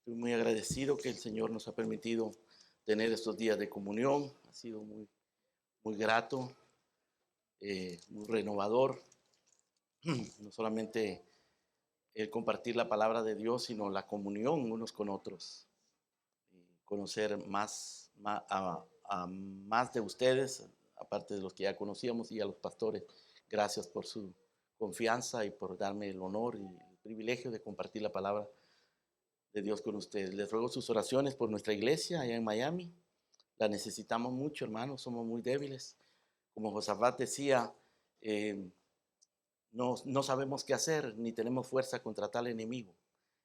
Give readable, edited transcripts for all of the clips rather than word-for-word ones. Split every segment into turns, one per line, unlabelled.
Estoy muy agradecido que el Señor nos ha permitido tener estos días de comunión. Ha sido muy grato, muy renovador. No solamente el compartir la palabra de Dios, sino la comunión unos con otros. Conocer a más de ustedes, aparte de los que ya conocíamos, y a los pastores. Gracias por su confianza y por darme el honor y el privilegio de compartir la palabra de Dios con ustedes. Les ruego sus oraciones por nuestra iglesia allá en Miami. La necesitamos mucho, hermanos, somos muy débiles. Como Josafat decía, no sabemos qué hacer, ni tenemos fuerza contra tal enemigo.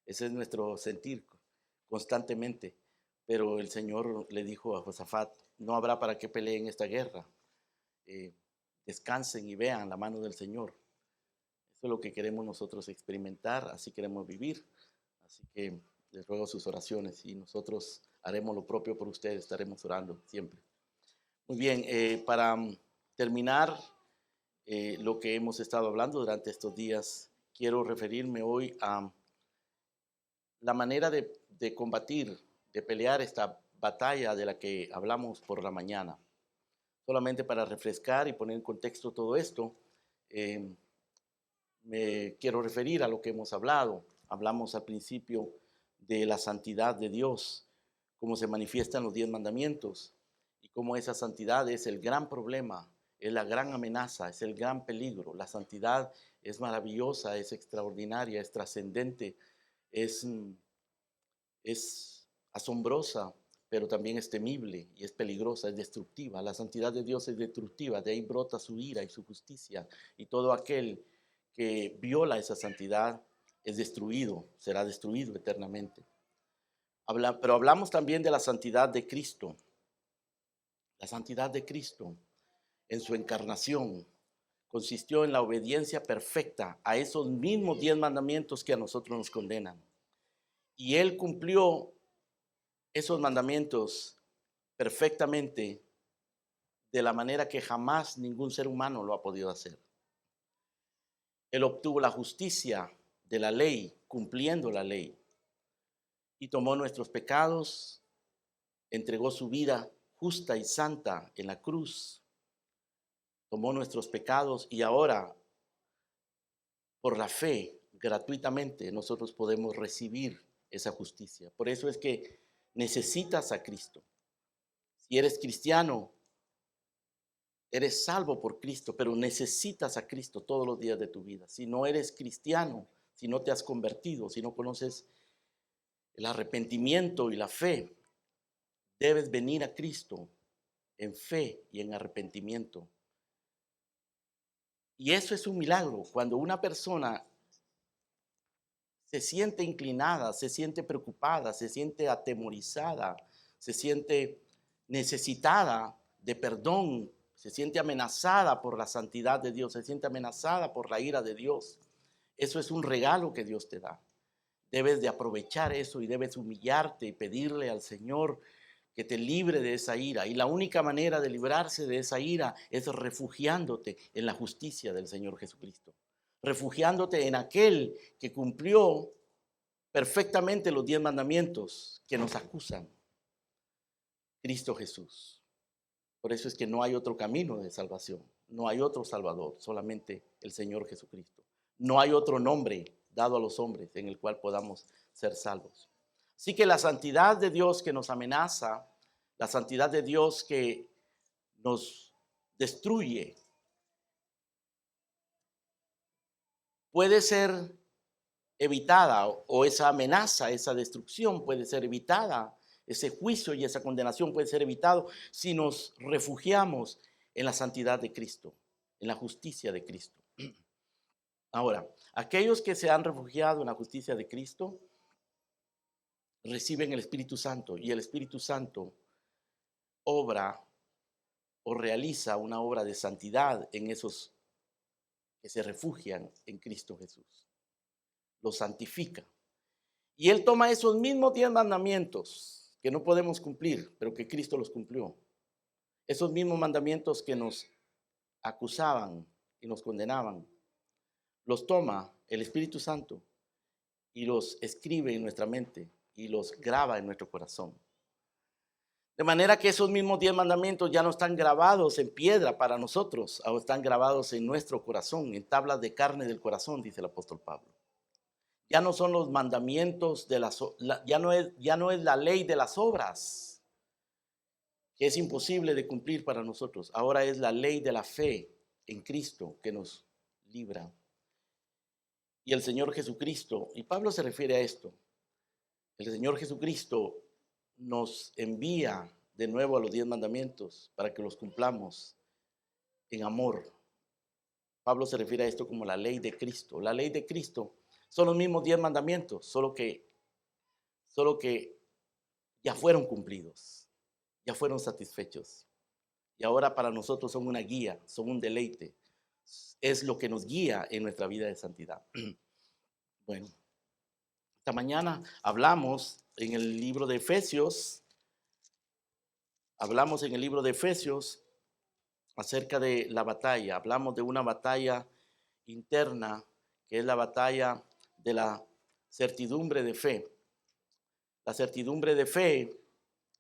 Ese es nuestro sentir constantemente. Pero el Señor le dijo a Josafat, no habrá para qué peleen esta guerra. Descansen y vean la mano del Señor. Eso es lo que queremos nosotros experimentar, así queremos vivir. Así que les ruego sus oraciones y nosotros haremos lo propio por ustedes, estaremos orando siempre. Muy bien, para terminar lo que hemos estado hablando durante estos días, quiero referirme hoy a la manera de combatir, de pelear esta batalla de la que hablamos por la mañana. Solamente para refrescar y poner en contexto todo esto, me quiero referir a lo que hemos hablado. Hablamos al principio de la santidad de Dios, cómo se manifiesta en los 10 mandamientos y cómo esa santidad es el gran problema, es la gran amenaza, es el gran peligro. La santidad es maravillosa, es extraordinaria, es trascendente, es asombrosa, pero también es temible y es peligrosa, es destructiva. La santidad de Dios es destructiva, de ahí brota su ira y su justicia, y todo aquel que viola esa santidad es destruido, será destruido eternamente. Pero hablamos también de la santidad de Cristo. La santidad de Cristo en su encarnación consistió en la obediencia perfecta a esos mismos 10 mandamientos que a nosotros nos condenan. Y Él cumplió esos mandamientos perfectamente de la manera que jamás ningún ser humano lo ha podido hacer. Él obtuvo la justicia de la ley, cumpliendo la ley, y tomó nuestros pecados, entregó su vida justa y santa en la cruz, tomó nuestros pecados y ahora, por la fe, gratuitamente, nosotros podemos recibir esa justicia. Por eso es que necesitas a Cristo. Si eres cristiano, eres salvo por Cristo, pero necesitas a Cristo todos los días de tu vida. Si no eres cristiano, si no te has convertido, si no conoces el arrepentimiento y la fe, debes venir a Cristo en fe y en arrepentimiento. Y eso es un milagro. Cuando una persona se siente inclinada, se siente preocupada, se siente atemorizada, se siente necesitada de perdón, se siente amenazada por la santidad de Dios, se siente amenazada por la ira de Dios. Eso es un regalo que Dios te da. Debes de aprovechar eso y debes humillarte y pedirle al Señor que te libre de esa ira. Y la única manera de librarse de esa ira es refugiándote en la justicia del Señor Jesucristo. Refugiándote en aquel que cumplió perfectamente los 10 mandamientos que nos acusan. Cristo Jesús. Por eso es que no hay otro camino de salvación. No hay otro Salvador, solamente el Señor Jesucristo. No hay otro nombre dado a los hombres en el cual podamos ser salvos. Así que la santidad de Dios que nos amenaza, la santidad de Dios que nos destruye, puede ser evitada, o esa amenaza, esa destrucción puede ser evitada, ese juicio y esa condenación puede ser evitado si nos refugiamos en la santidad de Cristo, en la justicia de Cristo. Ahora, aquellos que se han refugiado en la justicia de Cristo reciben el Espíritu Santo, y el Espíritu Santo obra o realiza una obra de santidad en esos que se refugian en Cristo Jesús. Los santifica. Y Él toma esos mismos 10 mandamientos que no podemos cumplir, pero que Cristo los cumplió. Esos mismos mandamientos que nos acusaban y nos condenaban, los toma el Espíritu Santo y los escribe en nuestra mente y los graba en nuestro corazón. De manera que esos mismos 10 mandamientos ya no están grabados en piedra para nosotros, ahora están grabados en nuestro corazón, en tablas de carne del corazón, dice el apóstol Pablo. Ya no son los mandamientos de ya no es la ley de las obras, que es imposible de cumplir para nosotros. Ahora es la ley de la fe en Cristo que nos libra. Y el Señor Jesucristo, y Pablo se refiere a esto, el Señor Jesucristo nos envía de nuevo a los 10 mandamientos para que los cumplamos en amor. Pablo se refiere a esto como la ley de Cristo. La ley de Cristo son los mismos 10 mandamientos, solo que ya fueron cumplidos, ya fueron satisfechos. Y ahora para nosotros son una guía, son un deleite. Es lo que nos guía en nuestra vida de santidad. Bueno, esta mañana hablamos en el libro de Efesios, acerca de la batalla. Hablamos de una batalla interna, que es la batalla de la certidumbre de fe. La certidumbre de fe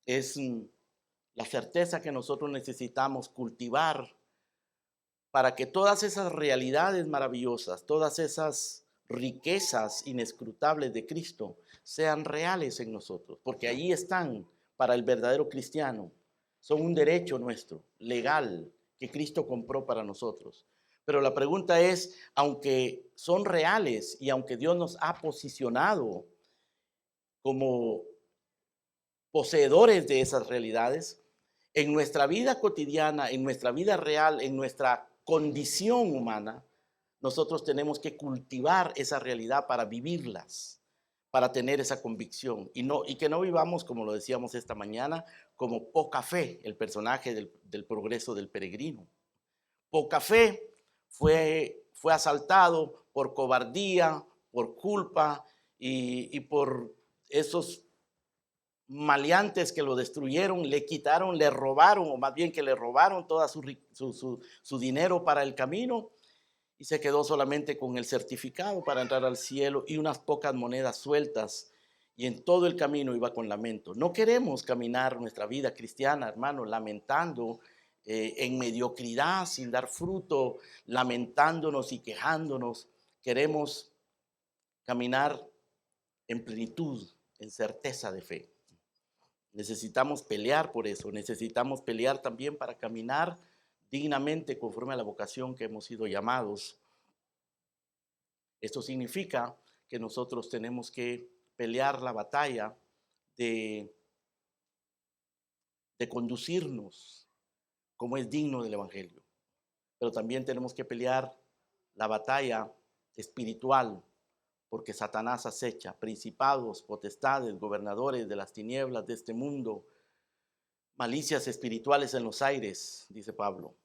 es la certeza que nosotros necesitamos cultivar para que todas esas realidades maravillosas, todas esas riquezas inescrutables de Cristo sean reales en nosotros, porque allí están para el verdadero cristiano. Son un derecho nuestro, legal, que Cristo compró para nosotros. Pero la pregunta es, aunque son reales y aunque Dios nos ha posicionado como poseedores de esas realidades, en nuestra vida cotidiana, en nuestra vida real, en nuestra condición humana, nosotros tenemos que cultivar esa realidad para vivirlas, para tener esa convicción y que no vivamos, como lo decíamos esta mañana, como poca fe, el personaje del progreso del peregrino. Poca fe fue asaltado por cobardía, por culpa y por esos maleantes que lo destruyeron, le quitaron, le robaron, o más bien que le robaron todo su dinero para el camino, y se quedó solamente con el certificado para entrar al cielo y unas pocas monedas sueltas, y en todo el camino iba con lamento. No queremos caminar nuestra vida cristiana, hermano, lamentando en mediocridad, sin dar fruto, lamentándonos y quejándonos. Queremos caminar en plenitud, en certeza de fe. Necesitamos pelear por eso, necesitamos pelear también para caminar dignamente conforme a la vocación que hemos sido llamados. Esto significa que nosotros tenemos que pelear la batalla de conducirnos como es digno del Evangelio, pero también tenemos que pelear la batalla espiritual, porque Satanás acecha principados, potestades, gobernadores de las tinieblas de este mundo, malicias espirituales en los aires, dice Pablo.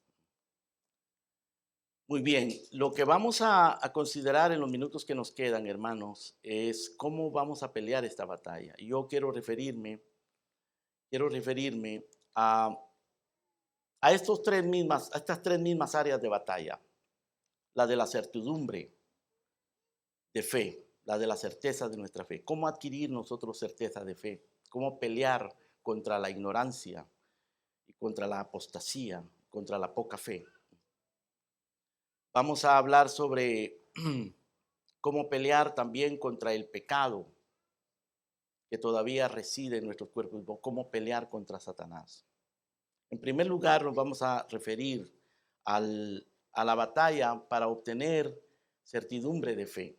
Muy bien, lo que vamos a considerar en los minutos que nos quedan, hermanos, es cómo vamos a pelear esta batalla. Y yo quiero referirme a estas tres mismas áreas de batalla. La de la certidumbre de fe, la de la certeza de nuestra fe. ¿Cómo adquirir nosotros certeza de fe? ¿Cómo pelear contra la ignorancia y contra la apostasía, contra la poca fe? Vamos a hablar sobre cómo pelear también contra el pecado que todavía reside en nuestros cuerpos, cómo pelear contra Satanás. En primer lugar, nos vamos a referir a la batalla para obtener certidumbre de fe.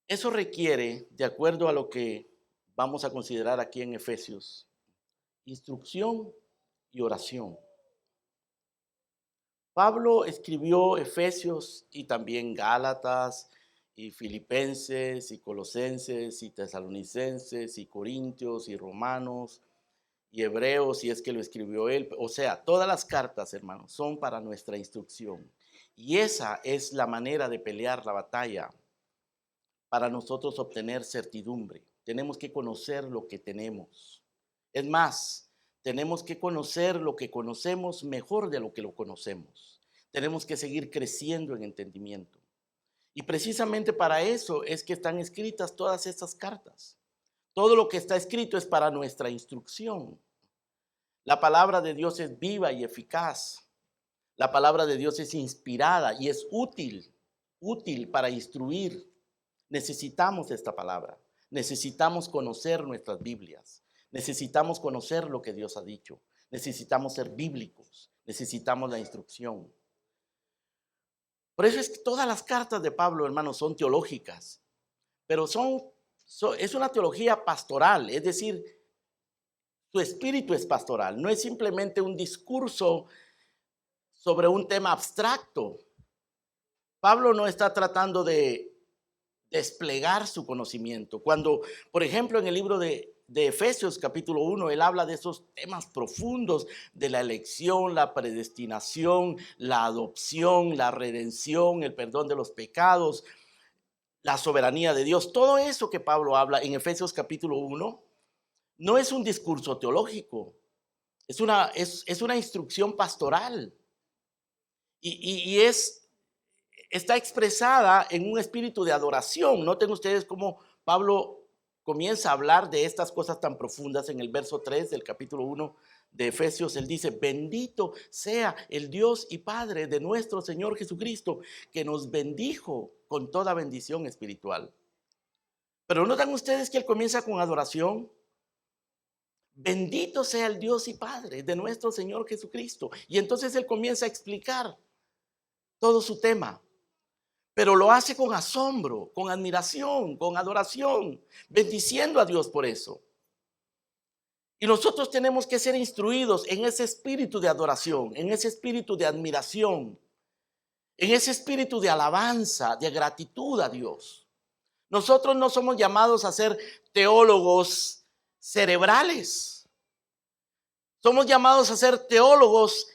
Eso requiere, de acuerdo a lo que vamos a considerar aquí en Efesios, instrucción y oración. Pablo escribió Efesios y también Gálatas y Filipenses y Colosenses y Tesalonicenses y Corintios y Romanos y Hebreos, si es que lo escribió él. O sea, todas las cartas, hermanos, son para nuestra instrucción. Y esa es la manera de pelear la batalla para nosotros obtener certidumbre. Tenemos que conocer lo que tenemos. Es más, tenemos que conocer lo que conocemos mejor de lo que lo conocemos. Tenemos que seguir creciendo en entendimiento. Y precisamente para eso es que están escritas todas estas cartas. Todo lo que está escrito es para nuestra instrucción. La palabra de Dios es viva y eficaz. La palabra de Dios es inspirada y es útil para instruir. Necesitamos esta palabra. Necesitamos conocer nuestras Biblias. Necesitamos conocer lo que Dios ha dicho. Necesitamos ser bíblicos. Necesitamos la instrucción. Por eso es que todas las cartas de Pablo, hermanos, son teológicas, pero es una teología pastoral, es decir, su espíritu es pastoral, no es simplemente un discurso sobre un tema abstracto. Pablo no está tratando de desplegar su conocimiento. Cuando, por ejemplo, en el libro de Efesios capítulo 1, él habla de esos temas profundos de la elección, la predestinación, la adopción, la redención, el perdón de los pecados, la soberanía de Dios. Todo eso que Pablo habla en Efesios capítulo 1 no es un discurso teológico, es una instrucción pastoral y está expresada en un espíritu de adoración. Noten ustedes cómo Pablo comienza a hablar de estas cosas tan profundas en el verso 3 del capítulo 1 de Efesios. Él dice: bendito sea el Dios y Padre de nuestro Señor Jesucristo, que nos bendijo con toda bendición espiritual. Pero notan ustedes que él comienza con adoración. Bendito sea el Dios y Padre de nuestro Señor Jesucristo. Y entonces él comienza a explicar todo su tema. Pero lo hace con asombro, con admiración, con adoración, bendiciendo a Dios por eso. Y nosotros tenemos que ser instruidos en ese espíritu de adoración, en ese espíritu de admiración, en ese espíritu de alabanza, de gratitud a Dios. Nosotros no somos llamados a ser teólogos cerebrales. Somos llamados a ser teólogos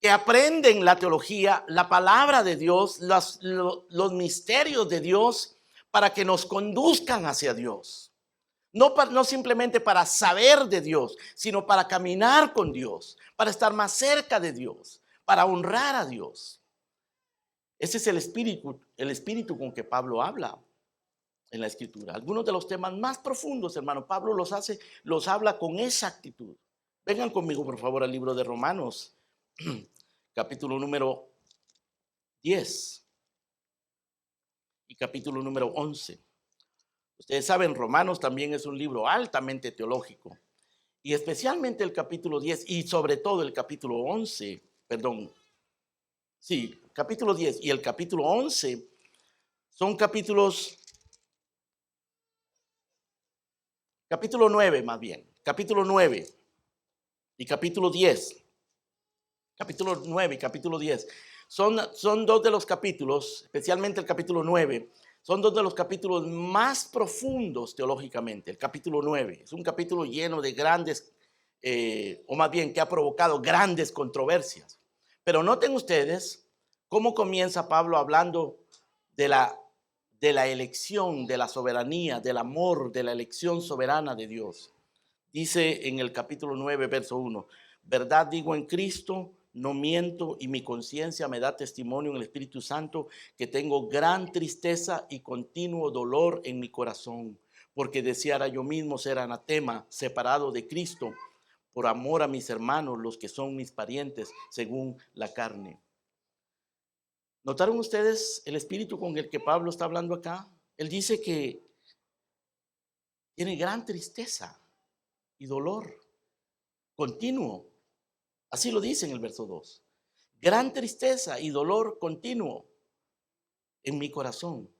que aprenden la teología, la palabra de Dios, los misterios de Dios, para que nos conduzcan hacia Dios. No simplemente para saber de Dios, sino para caminar con Dios, para estar más cerca de Dios, para honrar a Dios. Ese es el espíritu con que Pablo habla en la Escritura. Algunos de los temas más profundos, hermano, Pablo los habla con esa actitud. Vengan conmigo, por favor, al libro de Romanos, capítulo número 10 y capítulo número 11. Ustedes saben, Romanos también es un libro altamente teológico, y especialmente el capítulo 10 y sobre todo el capítulo 11, capítulo 10 y el capítulo 11 son capítulo 9 más bien, capítulo 9 y capítulo 10. Capítulo 9 y capítulo 10 son dos de los capítulos, especialmente el capítulo 9, son dos de los capítulos más profundos teológicamente. El capítulo 9 es un capítulo lleno de grandes, o más bien que ha provocado grandes controversias. Pero noten ustedes cómo comienza Pablo hablando de la elección, de la soberanía, del amor, de la elección soberana de Dios. Dice en el capítulo 9, verso 1, verdad digo en Cristo, no miento, y mi conciencia me da testimonio en el Espíritu Santo que tengo gran tristeza y continuo dolor en mi corazón, porque deseara yo mismo ser anatema, separado de Cristo, por amor a mis hermanos, los que son mis parientes, según la carne. ¿Notaron ustedes el espíritu con el que Pablo está hablando acá? Él dice que tiene gran tristeza y dolor continuo. Así lo dice en el verso 2. Gran tristeza y dolor continuo en mi corazón.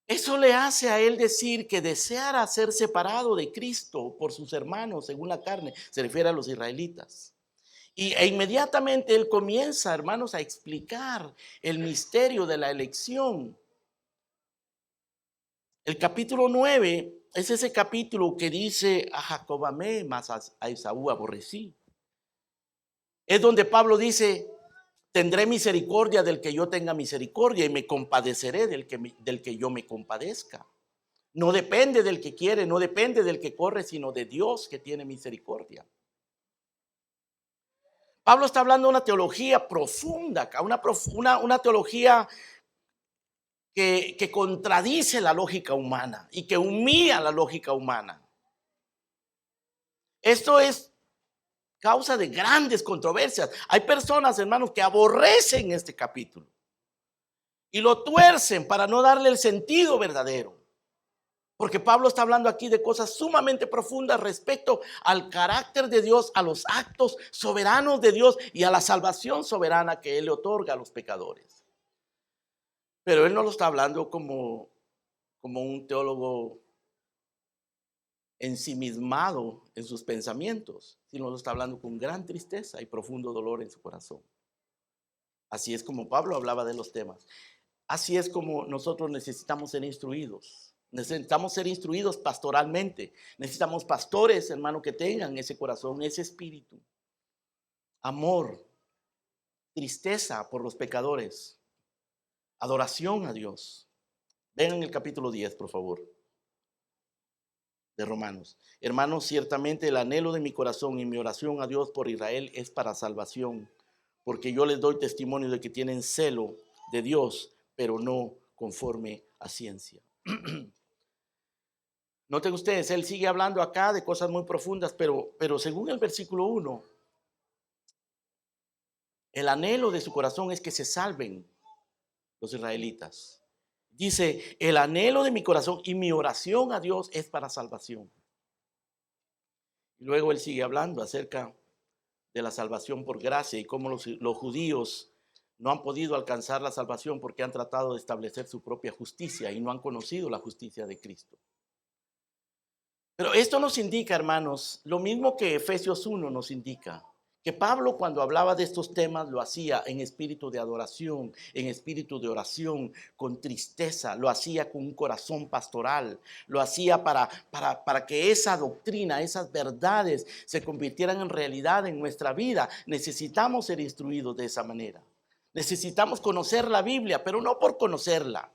Eso le hace a él decir que deseara ser separado de Cristo por sus hermanos según la carne. Se refiere a los israelitas. E inmediatamente él comienza, hermanos, a explicar el misterio de la elección. El capítulo 9 es ese capítulo que dice: a Jacob amé, mas a Esaú aborrecí. Es donde Pablo dice: tendré misericordia del que yo tenga misericordia y me compadeceré del que yo me compadezca. No depende del que quiere, no depende del que corre, sino de Dios que tiene misericordia. Pablo está hablando de una teología profunda, una teología que contradice la lógica humana y que humilla la lógica humana. Esto es causa de grandes controversias. Hay personas, hermanos, que aborrecen este capítulo y lo tuercen para no darle el sentido verdadero. Porque Pablo está hablando aquí de cosas sumamente profundas respecto al carácter de Dios, a los actos soberanos de Dios y a la salvación soberana que Él le otorga a los pecadores. Pero Él no lo está hablando como un teólogo ensimismado en sus pensamientos, sino lo está hablando con gran tristeza y profundo dolor en su corazón. Así es como Pablo hablaba de los temas. Así es como nosotros necesitamos ser instruidos. Necesitamos ser instruidos pastoralmente. Necesitamos pastores, hermano, que tengan ese corazón, ese espíritu. Amor, tristeza por los pecadores, adoración a Dios. Ven en el capítulo 10, por favor, de Romanos. Hermanos, ciertamente el anhelo de mi corazón y mi oración a Dios por Israel es para salvación, porque yo les doy testimonio de que tienen celo de Dios, pero no conforme a ciencia. Noten ustedes, él sigue hablando acá de cosas muy profundas, pero según el versículo 1, el anhelo de su corazón es que se salven los israelitas. Dice, el anhelo de mi corazón y mi oración a Dios es para salvación. Y luego él sigue hablando acerca de la salvación por gracia y cómo los judíos no han podido alcanzar la salvación porque han tratado de establecer su propia justicia y no han conocido la justicia de Cristo. Pero esto nos indica, hermanos, lo mismo que Efesios 1 nos indica, que Pablo cuando hablaba de estos temas lo hacía en espíritu de adoración, en espíritu de oración, con tristeza, lo hacía con un corazón pastoral, lo hacía para que esa doctrina, esas verdades se convirtieran en realidad en nuestra vida. Necesitamos ser instruidos de esa manera. Necesitamos conocer la Biblia, pero no por conocerla.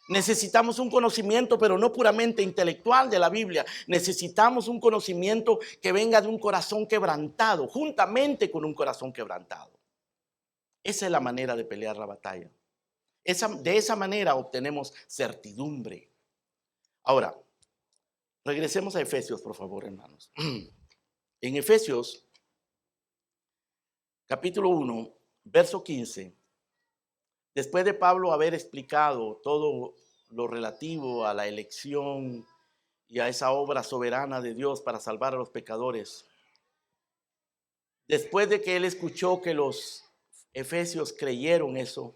Necesitamos un conocimiento, pero no puramente intelectual de la Biblia. Necesitamos un conocimiento que venga de un corazón quebrantado, juntamente con un corazón quebrantado. Esa es la manera de pelear la batalla. De esa manera obtenemos certidumbre. Ahora, regresemos a Efesios, por favor, hermanos. En Efesios, capítulo 1, verso 15. Después de Pablo haber explicado todo lo relativo a la elección y a esa obra soberana de Dios para salvar a los pecadores, después de que él escuchó que los efesios creyeron eso,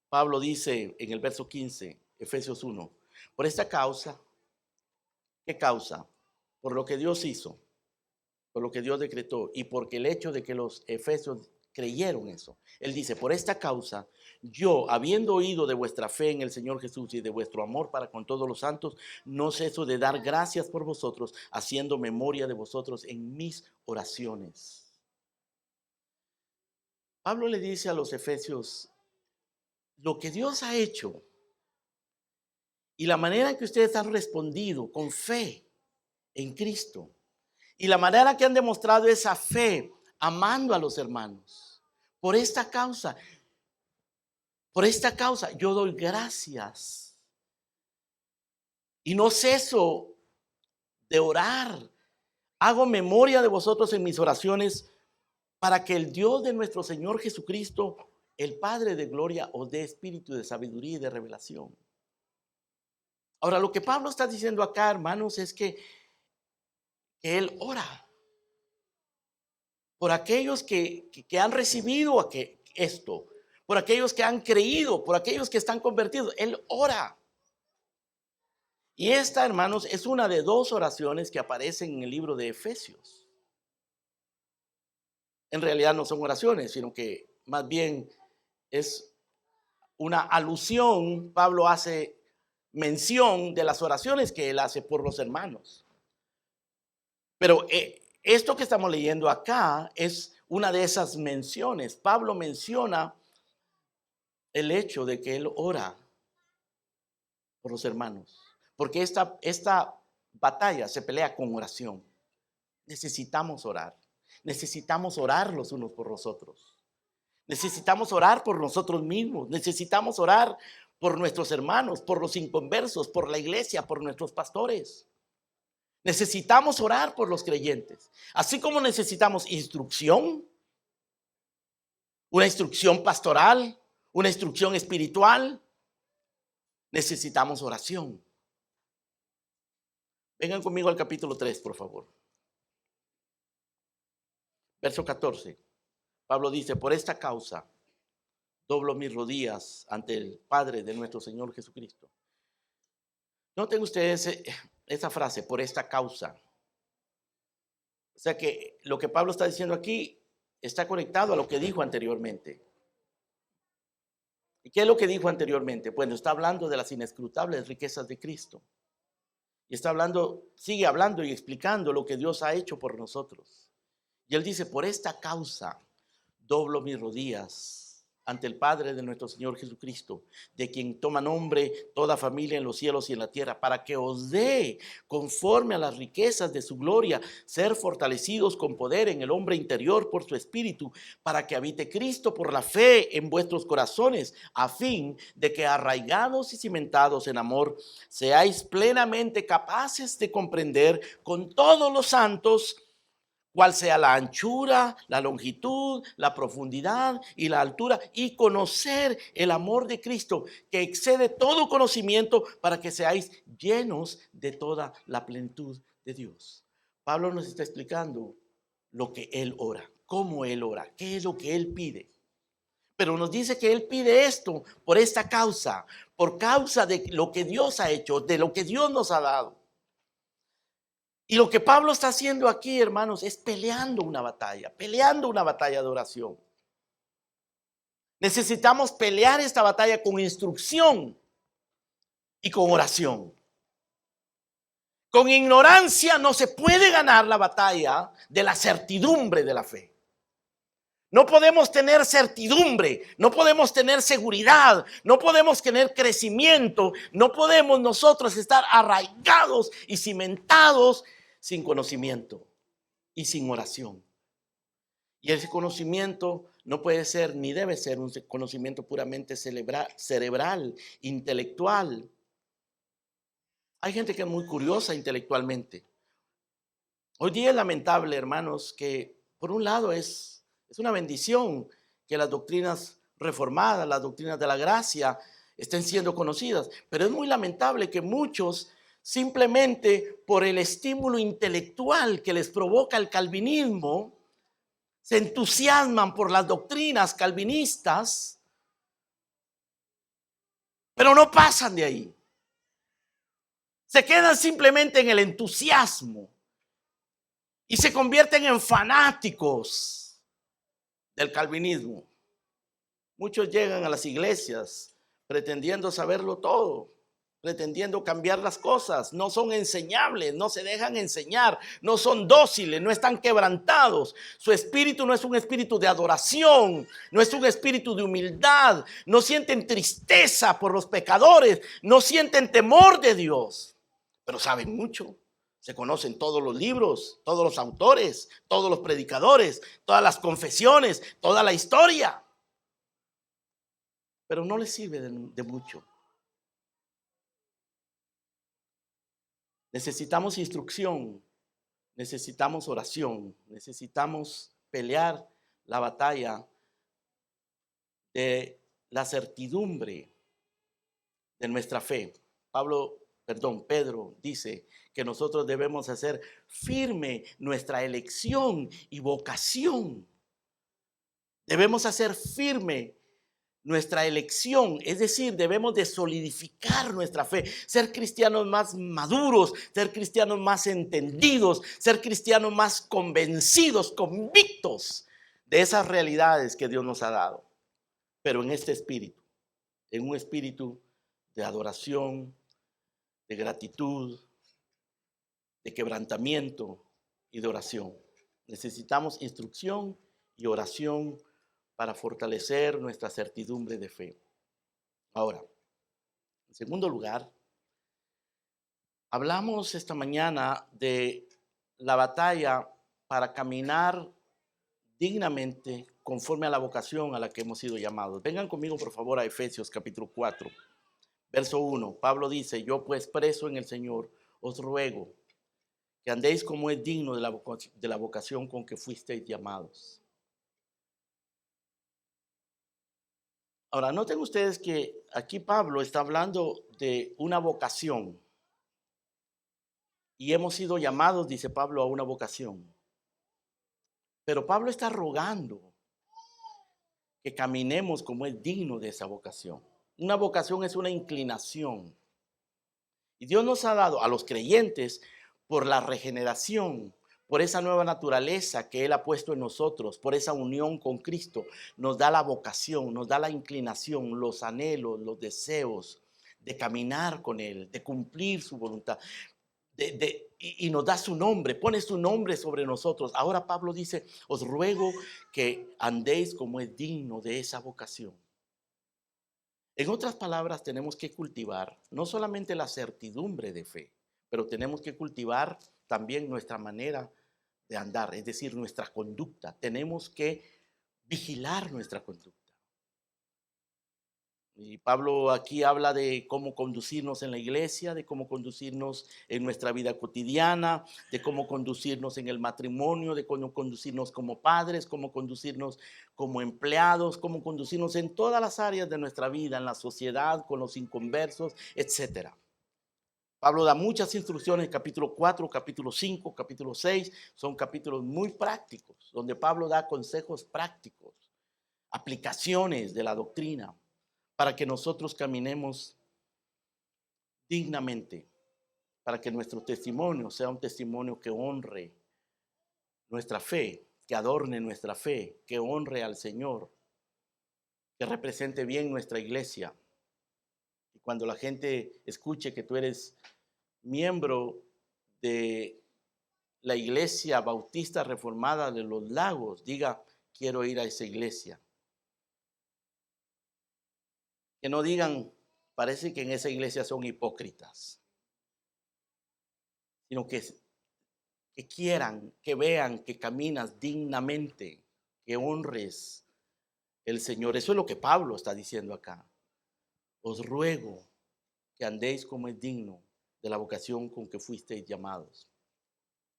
Pablo dice en el verso 15, Efesios 1, por esta causa, ¿qué causa? Por lo que Dios hizo, por lo que Dios decretó y porque el hecho de que los efesios creyeron eso. Él dice, por esta causa, yo, habiendo oído de vuestra fe en el Señor Jesús y de vuestro amor para con todos los santos, no ceso de dar gracias por vosotros, haciendo memoria de vosotros en mis oraciones. Pablo le dice a los efesios, lo que Dios ha hecho y la manera en que ustedes han respondido con fe en Cristo y la manera que han demostrado esa fe amando a los hermanos. Por esta causa yo doy gracias y no ceso de orar. Hago memoria de vosotros en mis oraciones para que el Dios de nuestro Señor Jesucristo, el Padre de gloria, os dé espíritu de sabiduría y de revelación. Ahora, lo que Pablo está diciendo acá, hermanos, es que él ora por aquellos que han recibido esto, por aquellos que han creído, por aquellos que están convertidos. Él ora. Y esta, hermanos, es una de dos oraciones que aparecen en el libro de Efesios. En realidad no son oraciones, sino que más bien es una alusión. Pablo hace mención de las oraciones que él hace por los hermanos. Pero esto que estamos leyendo acá es una de esas menciones. Pablo menciona el hecho de que él ora por los hermanos, porque esta batalla se pelea con oración. Necesitamos orar. necesitamos orar los unos por los otros. Necesitamos orar por nosotros mismos. Necesitamos orar por nuestros hermanos, por los inconversos, por la iglesia, por nuestros pastores. Necesitamos orar por los creyentes. Así como necesitamos instrucción, una instrucción pastoral, una instrucción espiritual, necesitamos oración. Vengan conmigo al capítulo 3, por favor. Verso 14. Pablo dice: por esta causa doblo mis rodillas ante el Padre de nuestro Señor Jesucristo. Noten ustedes esa frase, por esta causa. O sea que lo que Pablo está diciendo aquí está conectado a lo que dijo anteriormente. ¿Y qué es lo que dijo anteriormente? Bueno, está hablando de las inescrutables riquezas de Cristo. Y está hablando, sigue hablando y explicando lo que Dios ha hecho por nosotros. Y él dice: por esta causa doblo mis rodillas ante el Padre de nuestro Señor Jesucristo, de quien toma nombre toda familia en los cielos y en la tierra, para que os dé, conforme a las riquezas de su gloria, ser fortalecidos con poder en el hombre interior por su espíritu, para que habite Cristo por la fe en vuestros corazones, a fin de que, arraigados y cimentados en amor, seáis plenamente capaces de comprender con todos los santos cuál sea la anchura, la longitud, la profundidad y la altura, y conocer el amor de Cristo, que excede todo conocimiento, para que seáis llenos de toda la plenitud de Dios. Pablo nos está explicando lo que él ora, cómo él ora, qué es lo que él pide. Pero nos dice que él pide esto por esta causa, por causa de lo que Dios ha hecho, de lo que Dios nos ha dado. Y lo que Pablo está haciendo aquí, hermanos, es peleando una batalla de oración. Necesitamos pelear esta batalla con instrucción y con oración. Con ignorancia no se puede ganar la batalla de la certidumbre de la fe. No podemos tener certidumbre, no podemos tener seguridad, no podemos tener crecimiento, no podemos nosotros estar arraigados y cimentados sin conocimiento y sin oración. Y ese conocimiento no puede ser ni debe ser un conocimiento puramente cerebral, intelectual. Hay gente que es muy curiosa intelectualmente. Hoy día es lamentable, hermanos, que por un lado es una bendición que las doctrinas reformadas, las doctrinas de la gracia estén siendo conocidas, pero es muy lamentable que muchos, simplemente por el estímulo intelectual que les provoca el calvinismo, se entusiasman por las doctrinas calvinistas, pero no pasan de ahí. Se quedan simplemente en el entusiasmo y se convierten en fanáticos del calvinismo. Muchos llegan a las iglesias pretendiendo saberlo todo, pretendiendo cambiar las cosas. No son enseñables, no se dejan enseñar, no son dóciles, no están quebrantados. Su espíritu no es un espíritu de adoración, no es un espíritu de humildad. No sienten tristeza por los pecadores, no sienten temor de Dios, pero saben mucho. Se conocen todos los libros, todos los autores, todos los predicadores, todas las confesiones, toda la historia, pero no les sirve de mucho. Necesitamos instrucción, necesitamos oración, necesitamos pelear la batalla de la certidumbre de nuestra fe. Pedro dice que nosotros debemos hacer firme nuestra elección y vocación. Debemos hacer firme nuestra elección, es decir, debemos de solidificar nuestra fe, ser cristianos más maduros, ser cristianos más entendidos, ser cristianos más convencidos, convictos de esas realidades que Dios nos ha dado, pero en este espíritu, en un espíritu de adoración, de gratitud, de quebrantamiento y de oración. Necesitamos instrucción y oración para fortalecer nuestra certidumbre de fe. Ahora, en segundo lugar, hablamos esta mañana de la batalla para caminar dignamente conforme a la vocación a la que hemos sido llamados. Vengan conmigo por favor a Efesios capítulo 4, verso 1. Pablo dice: yo pues preso en el Señor os ruego que andéis como es digno de la vocación con que fuisteis llamados. Ahora, noten ustedes que aquí Pablo está hablando de una vocación. Y hemos sido llamados, dice Pablo, a una vocación. Pero Pablo está rogando que caminemos como es digno de esa vocación. Una vocación es una inclinación. Y Dios nos ha dado a los creyentes, por la regeneración, por esa nueva naturaleza que Él ha puesto en nosotros, por esa unión con Cristo, nos da la vocación, nos da la inclinación, los anhelos, los deseos de caminar con Él, de cumplir su voluntad. Y nos da su nombre, pone su nombre sobre nosotros. Ahora Pablo dice: os ruego que andéis como es digno de esa vocación. En otras palabras, tenemos que cultivar no solamente la certidumbre de fe, pero tenemos que cultivar también nuestra manera de andar, es decir, nuestra conducta. Tenemos que vigilar nuestra conducta. Y Pablo aquí habla de cómo conducirnos en la iglesia, de cómo conducirnos en nuestra vida cotidiana, de cómo conducirnos en el matrimonio, de cómo conducirnos como padres, cómo conducirnos como empleados, cómo conducirnos en todas las áreas de nuestra vida, en la sociedad, con los inconversos, etc. Pablo da muchas instrucciones, capítulo 4, capítulo 5, capítulo 6, son capítulos muy prácticos, donde Pablo da consejos prácticos, aplicaciones de la doctrina, para que nosotros caminemos dignamente, para que nuestro testimonio sea un testimonio que honre nuestra fe, que adorne nuestra fe, que honre al Señor, que represente bien nuestra iglesia. Y cuando la gente escuche que tú eres miembro de la Iglesia Bautista Reformada de los Lagos, diga: quiero ir a esa iglesia. Que no digan: parece que en esa iglesia son hipócritas, sino que quieran, que vean que caminas dignamente, que honres el Señor. Eso es lo que Pablo está diciendo acá. Os ruego que andéis como es digno de la vocación con que fuisteis llamados.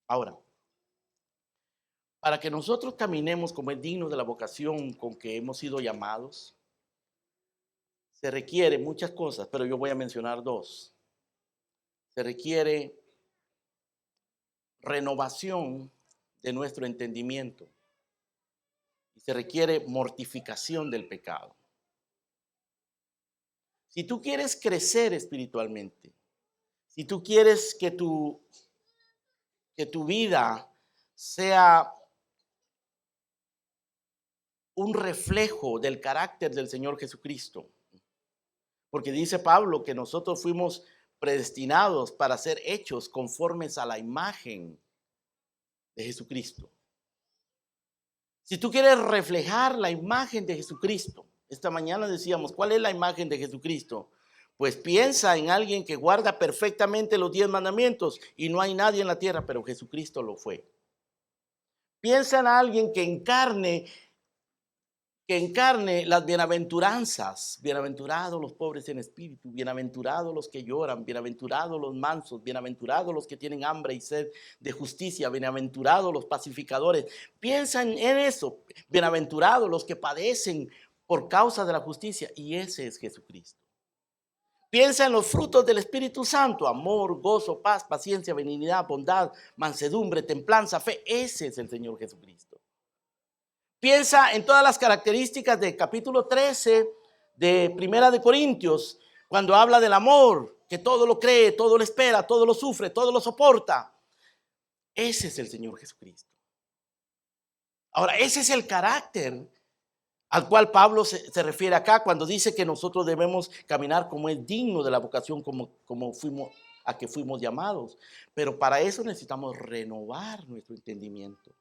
Ahora, para que nosotros caminemos como es digno de la vocación con que hemos sido llamados, se requiere muchas cosas, pero yo voy a mencionar dos. Se requiere renovación de nuestro entendimiento y se requiere mortificación del pecado. Si tú quieres crecer espiritualmente, si tú quieres que tu vida sea un reflejo del carácter del Señor Jesucristo, porque dice Pablo que nosotros fuimos predestinados para ser hechos conformes a la imagen de Jesucristo. Si tú quieres reflejar la imagen de Jesucristo, esta mañana decíamos: ¿cuál es la imagen de Jesucristo? Pues piensa en alguien que guarda perfectamente los 10 mandamientos y no hay nadie en la tierra, pero Jesucristo lo fue. Piensa en alguien que encarne las bienaventuranzas. Bienaventurados los pobres en espíritu, bienaventurados los que lloran, bienaventurados los mansos, bienaventurados los que tienen hambre y sed de justicia, bienaventurados los pacificadores. Piensa en eso, bienaventurados los que padecen por causa de la justicia, y ese es Jesucristo. Piensa en los frutos del Espíritu Santo: amor, gozo, paz, paciencia, benignidad, bondad, mansedumbre, templanza, fe. Ese es el Señor Jesucristo. Piensa en todas las características del capítulo 13 de Primera de Corintios, cuando habla del amor, que todo lo cree, todo lo espera, todo lo sufre, todo lo soporta. Ese es el Señor Jesucristo. Ahora, ese es el carácter al cual Pablo se refiere acá cuando dice que nosotros debemos caminar como es digno de la vocación a que fuimos llamados. Pero para eso necesitamos renovar nuestro entendimiento.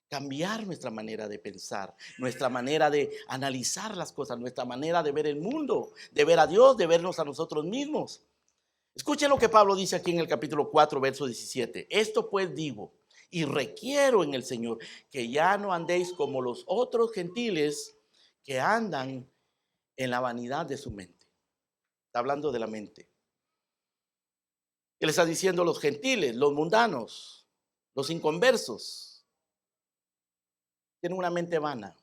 Cambiar nuestra manera de pensar, nuestra manera de analizar las cosas, nuestra manera de ver el mundo, de ver a Dios, de vernos a nosotros mismos. Escuchen lo que Pablo dice aquí en el capítulo 4, verso 17. Esto pues digo, Y requiero en el Señor que ya no andéis como los otros gentiles que andan en la vanidad de su mente. Está hablando de la mente. Él está diciendo los gentiles, los mundanos, los inconversos. Tienen una mente vana.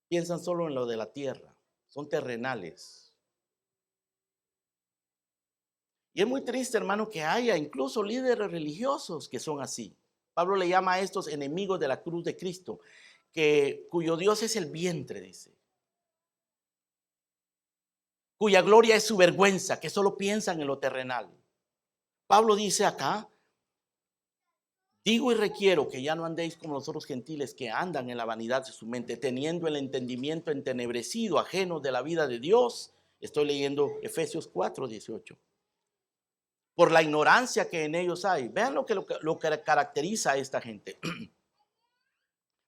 Piensan solo en lo de la tierra. Son terrenales. Y es muy triste, hermano, que haya incluso líderes religiosos que son así. Pablo le llama a estos enemigos de la cruz de Cristo, cuyo Dios es el vientre, dice. Cuya gloria es su vergüenza, que solo piensan en lo terrenal. Pablo dice acá, digo y requiero que ya no andéis como los otros gentiles que andan en la vanidad de su mente, teniendo el entendimiento entenebrecido, ajeno de la vida de Dios. Estoy leyendo Efesios 4:18. Por la ignorancia que en ellos hay. Vean lo que caracteriza a esta gente.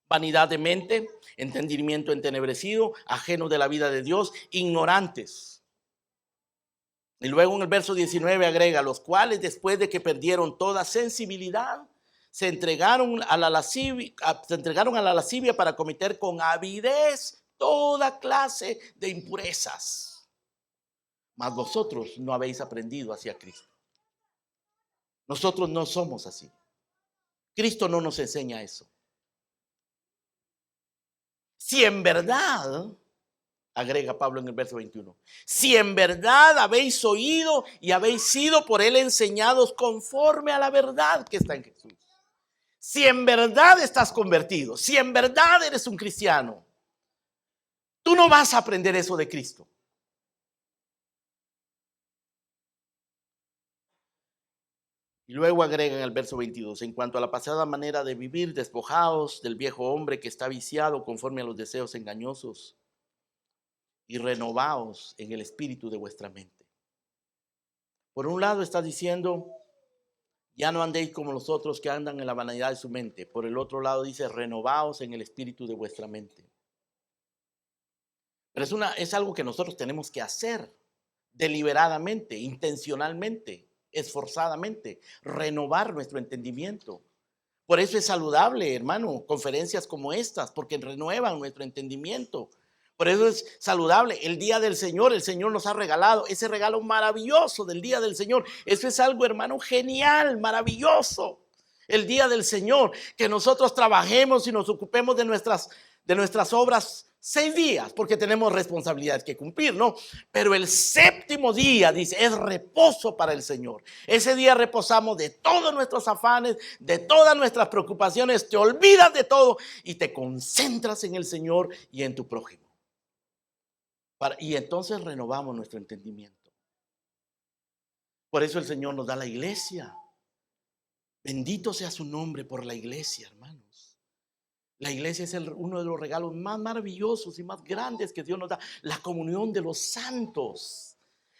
Vanidad de mente, entendimiento entenebrecido, ajeno de la vida de Dios, ignorantes. Y luego en el verso 19 agrega, los cuales después de que perdieron toda sensibilidad, se entregaron a la lascivia para cometer con avidez toda clase de impurezas. Mas vosotros no habéis aprendido hacia Cristo. Nosotros no somos así. Cristo no nos enseña eso. Si en verdad, agrega Pablo en el verso 21, si en verdad habéis oído y habéis sido por él enseñados conforme a la verdad que está en Jesús. Si en verdad estás convertido, si en verdad eres un cristiano, tú no vas a aprender eso de Cristo. Y luego agrega en el verso 22, en cuanto a la pasada manera de vivir, despojaos del viejo hombre que está viciado conforme a los deseos engañosos y renovaos en el espíritu de vuestra mente. Por un lado está diciendo, ya no andéis como los otros que andan en la vanidad de su mente. Por el otro lado dice, renovaos en el espíritu de vuestra mente. Pero es algo que nosotros tenemos que hacer deliberadamente, intencionalmente, esforzadamente, renovar nuestro entendimiento. Por eso es saludable, hermano, conferencias como estas, porque renuevan nuestro entendimiento. Por eso es saludable. El día del Señor, el Señor nos ha regalado ese regalo maravilloso del día del Señor. Eso es algo, hermano, genial, maravilloso. El día del Señor, que nosotros trabajemos y nos ocupemos de nuestras obras 6 días, porque tenemos responsabilidades que cumplir, ¿no? Pero el séptimo día, dice, es reposo para el Señor. Ese día reposamos de todos nuestros afanes, de todas nuestras preocupaciones, te olvidas de todo y te concentras en el Señor y en tu prójimo. Y entonces renovamos nuestro entendimiento. Por eso el Señor nos da la iglesia. Bendito sea su nombre por la iglesia, hermanos. La iglesia es uno de los regalos más maravillosos y más grandes que Dios nos da. La comunión de los santos,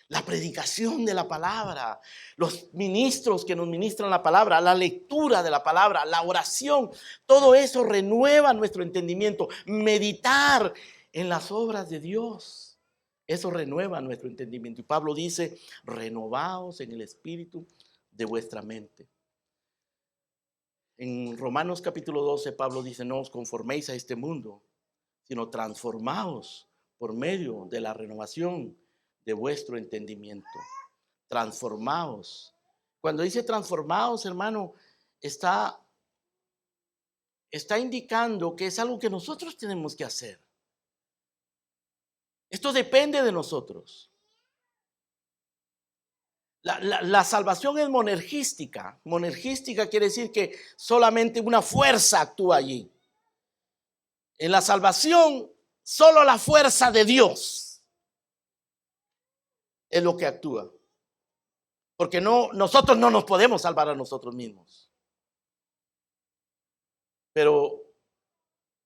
la predicación de la palabra, los ministros que nos ministran la palabra, la lectura de la palabra, la oración. Todo eso renueva nuestro entendimiento. Meditar en las obras de Dios, eso renueva nuestro entendimiento. Y Pablo dice, renovaos en el espíritu de vuestra mente. En Romanos capítulo 12, Pablo dice, no os conforméis a este mundo, sino transformaos por medio de la renovación de vuestro entendimiento. Transformaos. Cuando dice transformaos, hermano, está indicando que es algo que nosotros tenemos que hacer. Esto depende de nosotros. La salvación es monergística. Monergística quiere decir que solamente una fuerza actúa allí. En la salvación, solo la fuerza de Dios es lo que actúa. Porque nosotros no nos podemos salvar a nosotros mismos. Pero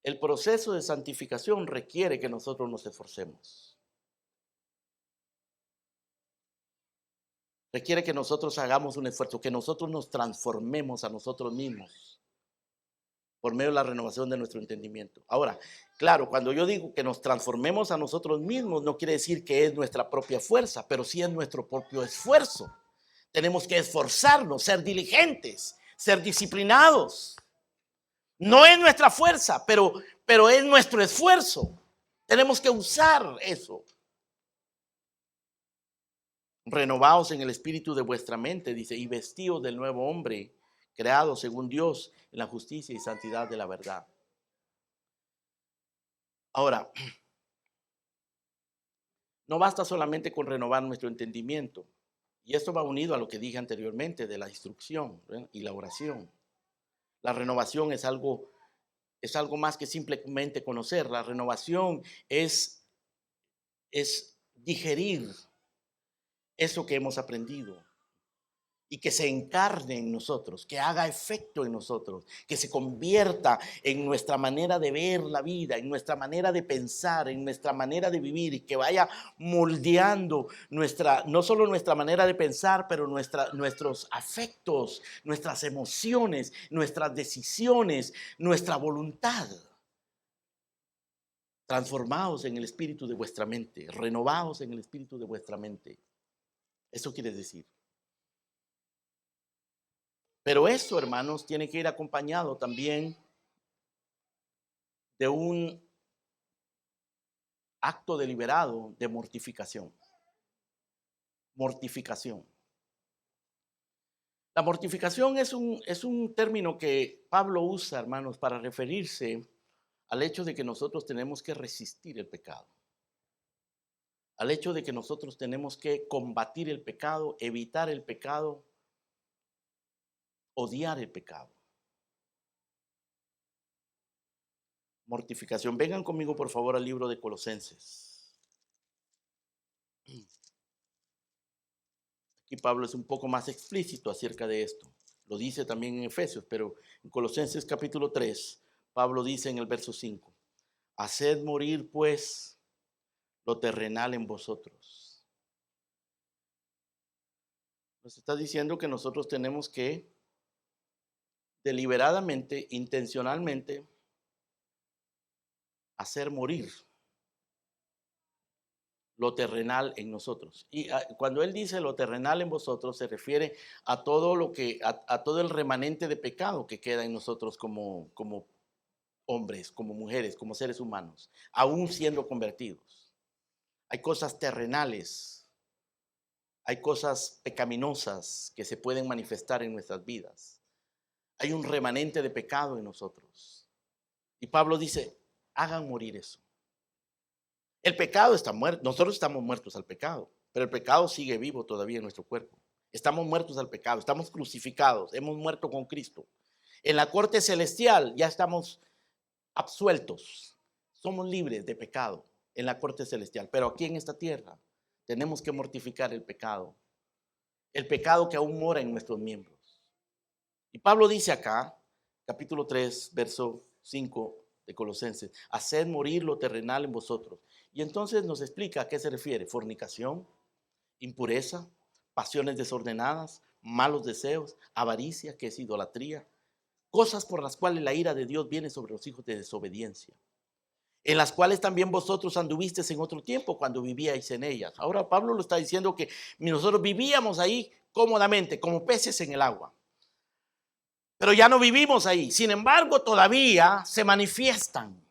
el proceso de santificación requiere que nosotros nos esforcemos. Requiere que nosotros hagamos un esfuerzo, que nosotros nos transformemos a nosotros mismos por medio de la renovación de nuestro entendimiento. Ahora, claro, cuando yo digo que nos transformemos a nosotros mismos, no quiere decir que es nuestra propia fuerza, pero sí es nuestro propio esfuerzo. Tenemos que esforzarnos, ser diligentes, ser disciplinados. No es nuestra fuerza, pero es nuestro esfuerzo. Tenemos que usar eso. Renovaos en el espíritu de vuestra mente, dice, y vestidos del nuevo hombre, creado según Dios en la justicia y santidad de la verdad. Ahora, no basta solamente con renovar nuestro entendimiento. Y esto va unido a lo que dije anteriormente de la instrucción, ¿verdad? Y la oración. La renovación es algo más que simplemente conocer. La renovación es digerir eso que hemos aprendido y que se encarne en nosotros, que haga efecto en nosotros, que se convierta en nuestra manera de ver la vida, en nuestra manera de pensar, en nuestra manera de vivir, y que vaya moldeando no solo nuestra manera de pensar, pero nuestros afectos, nuestras emociones, nuestras decisiones, nuestra voluntad. Transformaos en el espíritu de vuestra mente, renovaos en el espíritu de vuestra mente. Eso quiere decir. Pero eso, hermanos, tiene que ir acompañado también de un acto deliberado de mortificación. Mortificación. La mortificación es un término que Pablo usa, hermanos, para referirse al hecho de que nosotros tenemos que resistir el pecado. Al hecho de que nosotros tenemos que combatir el pecado, evitar el pecado, odiar el pecado. Mortificación. Vengan conmigo, por favor, al libro de Colosenses. Aquí Pablo es un poco más explícito acerca de esto. Lo dice también en Efesios, pero en Colosenses capítulo 3, Pablo dice en el verso 5, haced morir pues lo terrenal en vosotros. Nos está diciendo que nosotros tenemos que deliberadamente, intencionalmente, hacer morir lo terrenal en nosotros. Y cuando él dice lo terrenal en vosotros, se refiere a todo a todo el remanente de pecado que queda en nosotros como hombres, como mujeres, como seres humanos, aún siendo convertidos. Hay cosas terrenales, hay cosas pecaminosas que se pueden manifestar en nuestras vidas. Hay un remanente de pecado en nosotros. Y Pablo dice, hagan morir eso. El pecado está muerto, nosotros estamos muertos al pecado, pero el pecado sigue vivo todavía en nuestro cuerpo. Estamos muertos al pecado, estamos crucificados, hemos muerto con Cristo. En la corte celestial ya estamos absueltos, somos libres de pecado en la corte celestial, pero aquí en esta tierra tenemos que mortificar el pecado que aún mora en nuestros miembros. Y Pablo dice acá, capítulo 3, verso 5 de Colosenses, haced morir lo terrenal en vosotros. Y entonces nos explica a qué se refiere: fornicación, impureza, pasiones desordenadas, malos deseos, avaricia, que es idolatría, cosas por las cuales la ira de Dios viene sobre los hijos de desobediencia, en las cuales también vosotros anduvisteis en otro tiempo cuando vivíais en ellas. Ahora Pablo lo está diciendo que nosotros vivíamos ahí cómodamente, como peces en el agua. Pero ya no vivimos ahí. Sin embargo, todavía se manifiestan.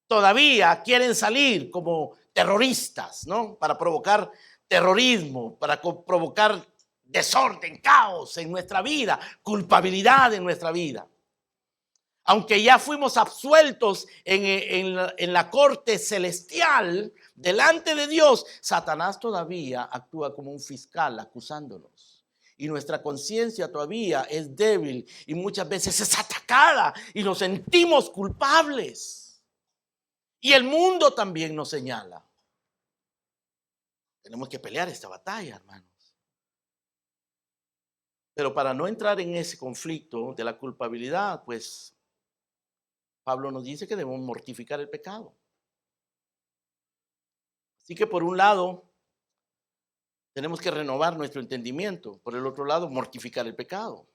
Todavía quieren salir como terroristas, ¿no? Para provocar terrorismo, para provocar desorden, caos en nuestra vida, culpabilidad en nuestra vida. Aunque ya fuimos absueltos en la corte celestial, delante de Dios, Satanás todavía actúa como un fiscal acusándonos. Y nuestra conciencia todavía es débil y muchas veces es atacada y nos sentimos culpables. Y el mundo también nos señala. Tenemos que pelear esta batalla, hermanos. Pero para no entrar en ese conflicto de la culpabilidad, pues Pablo nos dice que debemos mortificar el pecado. Así que por un lado, tenemos que renovar nuestro entendimiento. Por el otro lado, mortificar el pecado.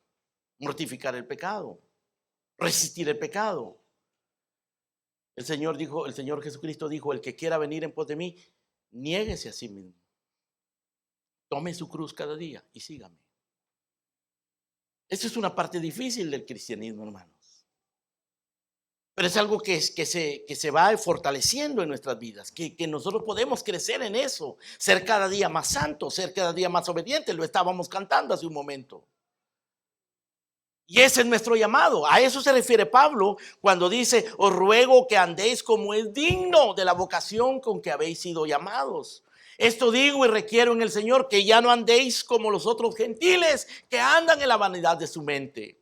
Mortificar el pecado. Resistir el pecado. El Señor Jesucristo dijo, el que quiera venir en pos de mí, niéguese a sí mismo. Tome su cruz cada día y sígame. Esa es una parte difícil del cristianismo, hermanos. Pero es algo que se va fortaleciendo en nuestras vidas, que nosotros podemos crecer en eso, ser cada día más santos, ser cada día más obedientes. Lo estábamos cantando hace un momento. Y ese es nuestro llamado. A eso se refiere Pablo cuando dice: os ruego que andéis como es digno de la vocación con que habéis sido llamados. Esto digo y requiero en el Señor, que ya no andéis como los otros gentiles que andan en la vanidad de su mente.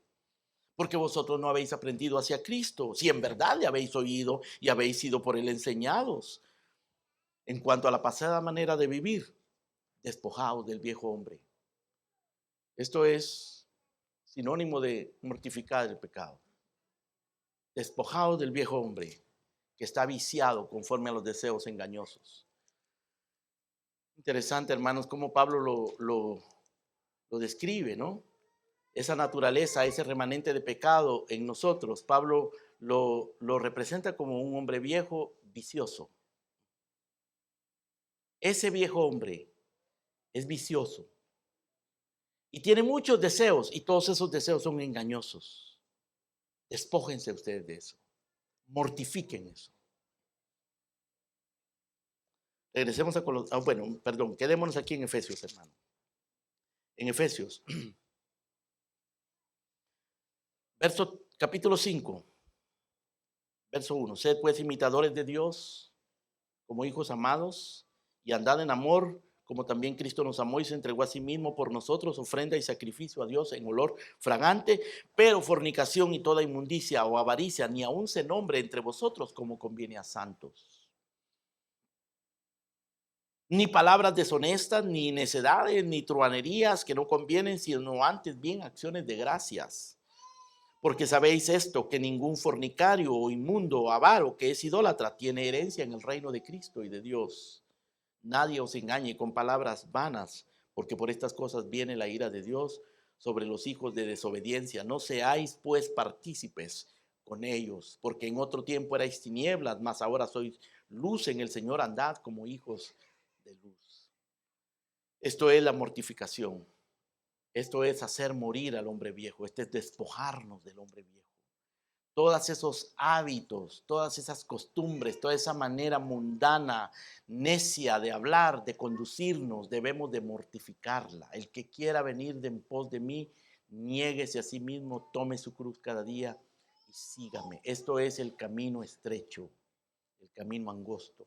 Porque vosotros no habéis aprendido hacia Cristo, si en verdad le habéis oído y habéis sido por él enseñados. En cuanto a la pasada manera de vivir, despojaos del viejo hombre. Esto es sinónimo de mortificar el pecado. Despojaos del viejo hombre que está viciado conforme a los deseos engañosos. Interesante, hermanos, cómo Pablo lo describe, ¿no? Esa naturaleza, ese remanente de pecado en nosotros, Pablo lo representa como un hombre viejo vicioso. Ese viejo hombre es vicioso y tiene muchos deseos, y todos esos deseos son engañosos. Despójense ustedes de eso, mortifiquen eso. Regresemos quedémonos aquí en Efesios, hermano. En Efesios, capítulo 5, verso 1. Sed pues imitadores de Dios como hijos amados, y andad en amor, como también Cristo nos amó y se entregó a sí mismo por nosotros, ofrenda y sacrificio a Dios en olor fragante. Pero fornicación y toda inmundicia o avaricia ni aun se nombre entre vosotros, como conviene a santos. Ni palabras deshonestas, ni necedades, ni truanerías que no convienen, sino antes bien acciones de gracias. Porque sabéis esto, que ningún fornicario o inmundo o avaro que es idólatra tiene herencia en el reino de Cristo y de Dios. Nadie os engañe con palabras vanas, porque por estas cosas viene la ira de Dios sobre los hijos de desobediencia. No seáis pues partícipes con ellos, porque en otro tiempo erais tinieblas, mas ahora sois luz en el Señor. Andad como hijos de luz. Esto es la mortificación. Esto es hacer morir al hombre viejo. Este es despojarnos del hombre viejo. Todos esos hábitos, todas esas costumbres, toda esa manera mundana, necia de hablar, de conducirnos, debemos de mortificarla. El que quiera venir en pos de mí, niéguese a sí mismo, tome su cruz cada día y sígame. Esto es el camino estrecho, el camino angosto.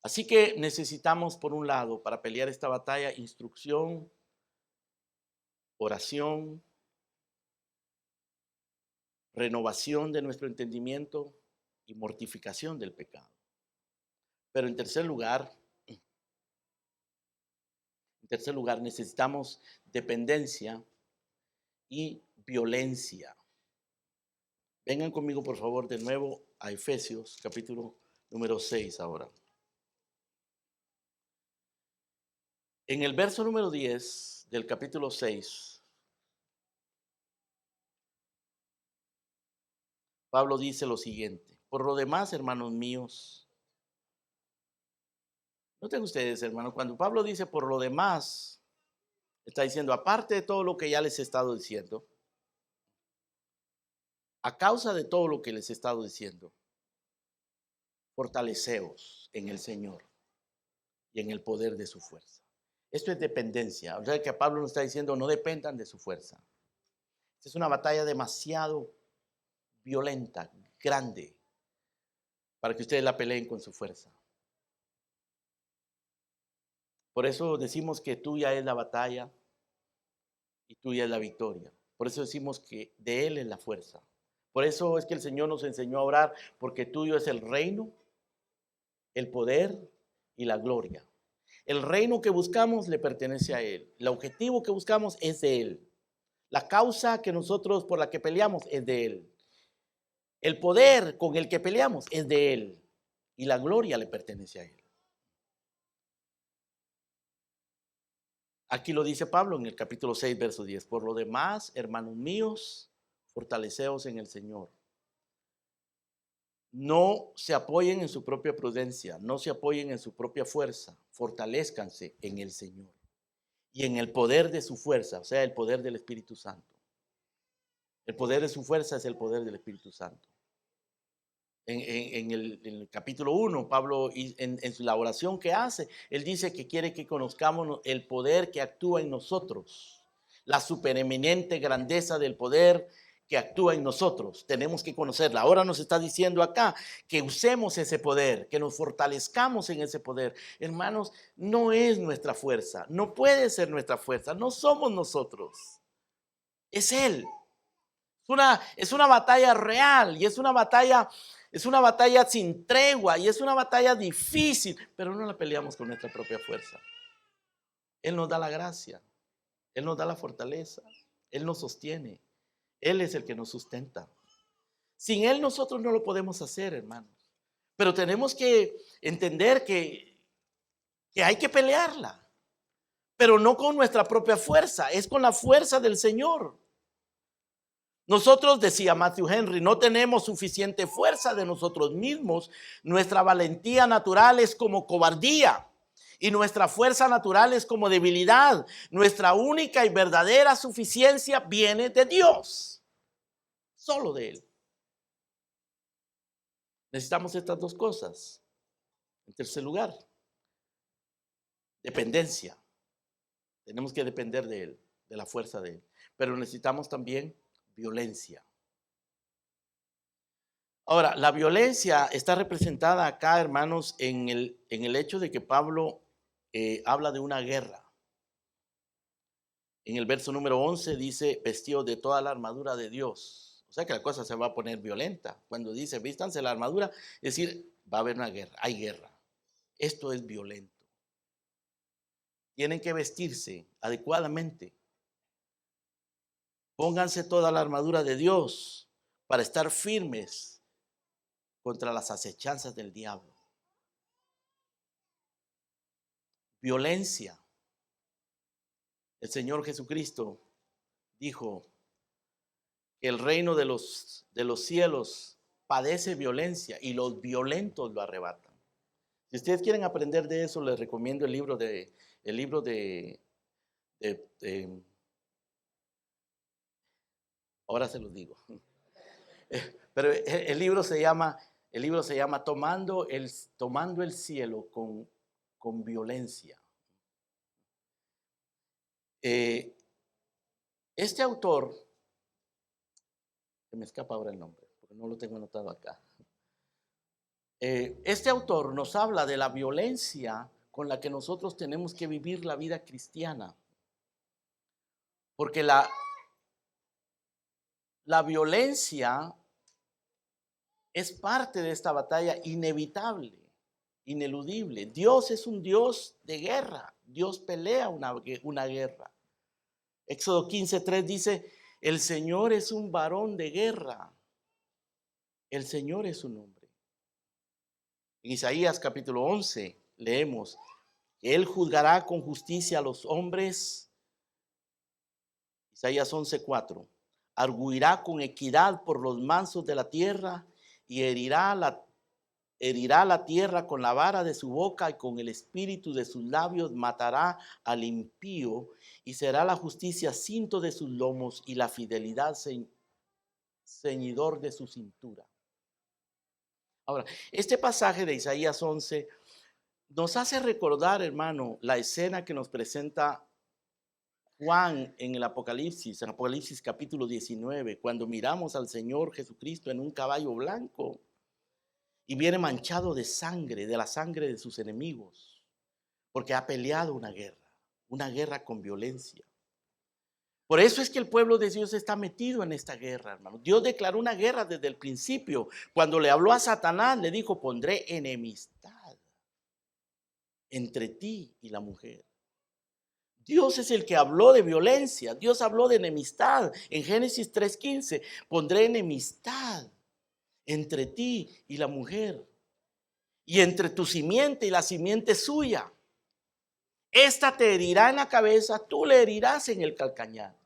Así que necesitamos, por un lado, para pelear esta batalla, instrucción, oración, renovación de nuestro entendimiento y mortificación del pecado. Pero en tercer lugar, necesitamos dependencia y violencia. Vengan conmigo, por favor, de nuevo a Efesios, capítulo número 6 ahora. En el verso número 10 del capítulo 6, Pablo dice lo siguiente: por lo demás, hermanos míos, noten ustedes, hermanos, cuando Pablo dice por lo demás, está diciendo, aparte de todo lo que ya les he estado diciendo, a causa de todo lo que les he estado diciendo, fortaleceos en el Señor y en el poder de su fuerza. Esto es dependencia. O sea que Pablo nos está diciendo, no dependan de su fuerza. Esta es una batalla demasiado violenta, grande, para que ustedes la peleen con su fuerza. Por eso decimos que tuya es la batalla y tuya es la victoria. Por eso decimos que de Él es la fuerza. Por eso es que el Señor nos enseñó a orar, porque tuyo es el reino, el poder y la gloria. El reino que buscamos le pertenece a Él. El objetivo que buscamos es de Él. La causa que nosotros por la que peleamos es de Él. El poder con el que peleamos es de Él. Y la gloria le pertenece a Él. Aquí lo dice Pablo en el capítulo 6, verso 10. Por lo demás, hermanos míos, fortaleceos en el Señor. No se apoyen en su propia prudencia, no se apoyen en su propia fuerza, fortalezcanse en el Señor y en el poder de su fuerza, o sea, el poder del Espíritu Santo. El poder de su fuerza es el poder del Espíritu Santo. En el capítulo 1, Pablo, en la oración que hace, él dice que quiere que conozcamos el poder que actúa en nosotros, la supereminente grandeza del poder que actúa en nosotros. Tenemos que conocerla. Ahora nos está diciendo acá que usemos ese poder, que nos fortalezcamos en ese poder. Hermanos, no es nuestra fuerza, no puede ser nuestra fuerza, no somos nosotros, es Él. Es una batalla real y es una batalla sin tregua y es una batalla difícil, pero no la peleamos con nuestra propia fuerza. Él nos da la gracia, Él nos da la fortaleza, Él nos sostiene, Él es el que nos sustenta. Sin Él nosotros no lo podemos hacer, hermanos, pero tenemos que entender que hay que pelearla, pero no con nuestra propia fuerza, es con la fuerza del Señor. Nosotros, decía Matthew Henry, no tenemos suficiente fuerza de nosotros mismos. Nuestra valentía natural es como cobardía y nuestra fuerza natural es como debilidad. Nuestra única y verdadera suficiencia viene de Dios, solo de Él. Necesitamos estas dos cosas. En tercer lugar, dependencia. Tenemos que depender de Él, de la fuerza de Él. Pero necesitamos también violencia. Ahora, la violencia está representada acá, hermanos, en el hecho de que Pablo habla de una guerra. En el verso número 11 dice, vestido de toda la armadura de Dios. O sea que la cosa se va a poner violenta. Cuando dice, vístanse la armadura, es decir, va a haber una guerra, hay guerra. Esto es violento. Tienen que vestirse adecuadamente. Pónganse toda la armadura de Dios para estar firmes contra las acechanzas del diablo. Violencia. El Señor Jesucristo dijo que el reino de los cielos padece violencia y los violentos lo arrebatan. Si ustedes quieren aprender de eso, les recomiendo el libro de ahora se los digo. Pero el libro se llama Tomando el cielo con violencia. Este autor, se me escapa ahora el nombre, porque no lo tengo anotado acá. Este autor nos habla de la violencia con la que nosotros tenemos que vivir la vida cristiana. Porque la violencia es parte de esta batalla inevitable, ineludible. Dios es un Dios de guerra. Dios pelea una guerra. Éxodo 15:3 dice, el Señor es un varón de guerra. El Señor es su nombre. En Isaías capítulo 11 leemos, Él juzgará con justicia a los hombres. Isaías 11:4. Arguirá con equidad por los mansos de la tierra y herirá la tierra con la vara de su boca y con el espíritu de sus labios matará al impío y será la justicia cinto de sus lomos y la fidelidad ceñidor de su cintura. Ahora, este pasaje de Isaías 11 nos hace recordar, hermano, la escena que nos presenta Juan en Apocalipsis capítulo 19, cuando miramos al Señor Jesucristo en un caballo blanco y viene manchado de la sangre de sus enemigos, porque ha peleado una guerra con violencia. Por eso es que el pueblo de Dios está metido en esta guerra, hermano. Dios declaró una guerra desde el principio. Cuando le habló a Satanás, le dijo, pondré enemistad entre ti y la mujer. Dios es el que habló de violencia. Dios habló de enemistad. En Génesis 3:15, pondré enemistad entre ti y la mujer, y entre tu simiente y la simiente suya. Esta te herirá en la cabeza, tú le herirás en el calcañar.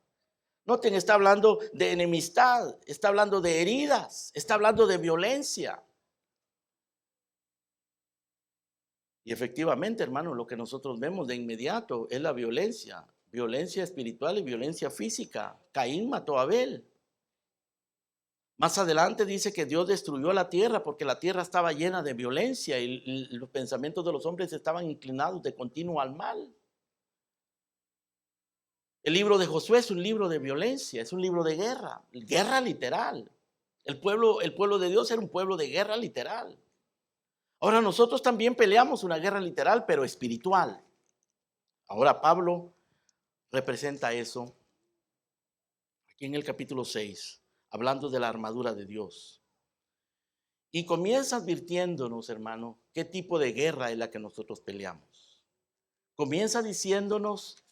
Noten, está hablando de enemistad, está hablando de heridas, está hablando de violencia. Y efectivamente, hermano, lo que nosotros vemos de inmediato es la violencia violencia espiritual y violencia física. Caín mató a Abel. Más adelante dice que Dios destruyó la tierra porque la tierra estaba llena de violencia y los pensamientos de los hombres estaban inclinados de continuo al mal. El libro de Josué es un libro de violencia, es un libro de guerra, guerra literal. El pueblo de Dios era un pueblo de guerra literal. Ahora nosotros también peleamos una guerra literal, pero espiritual. Ahora Pablo representa eso aquí en el capítulo 6, hablando de la armadura de Dios. Y comienza advirtiéndonos, hermano, qué tipo de guerra es la que nosotros peleamos. Comienza diciéndonos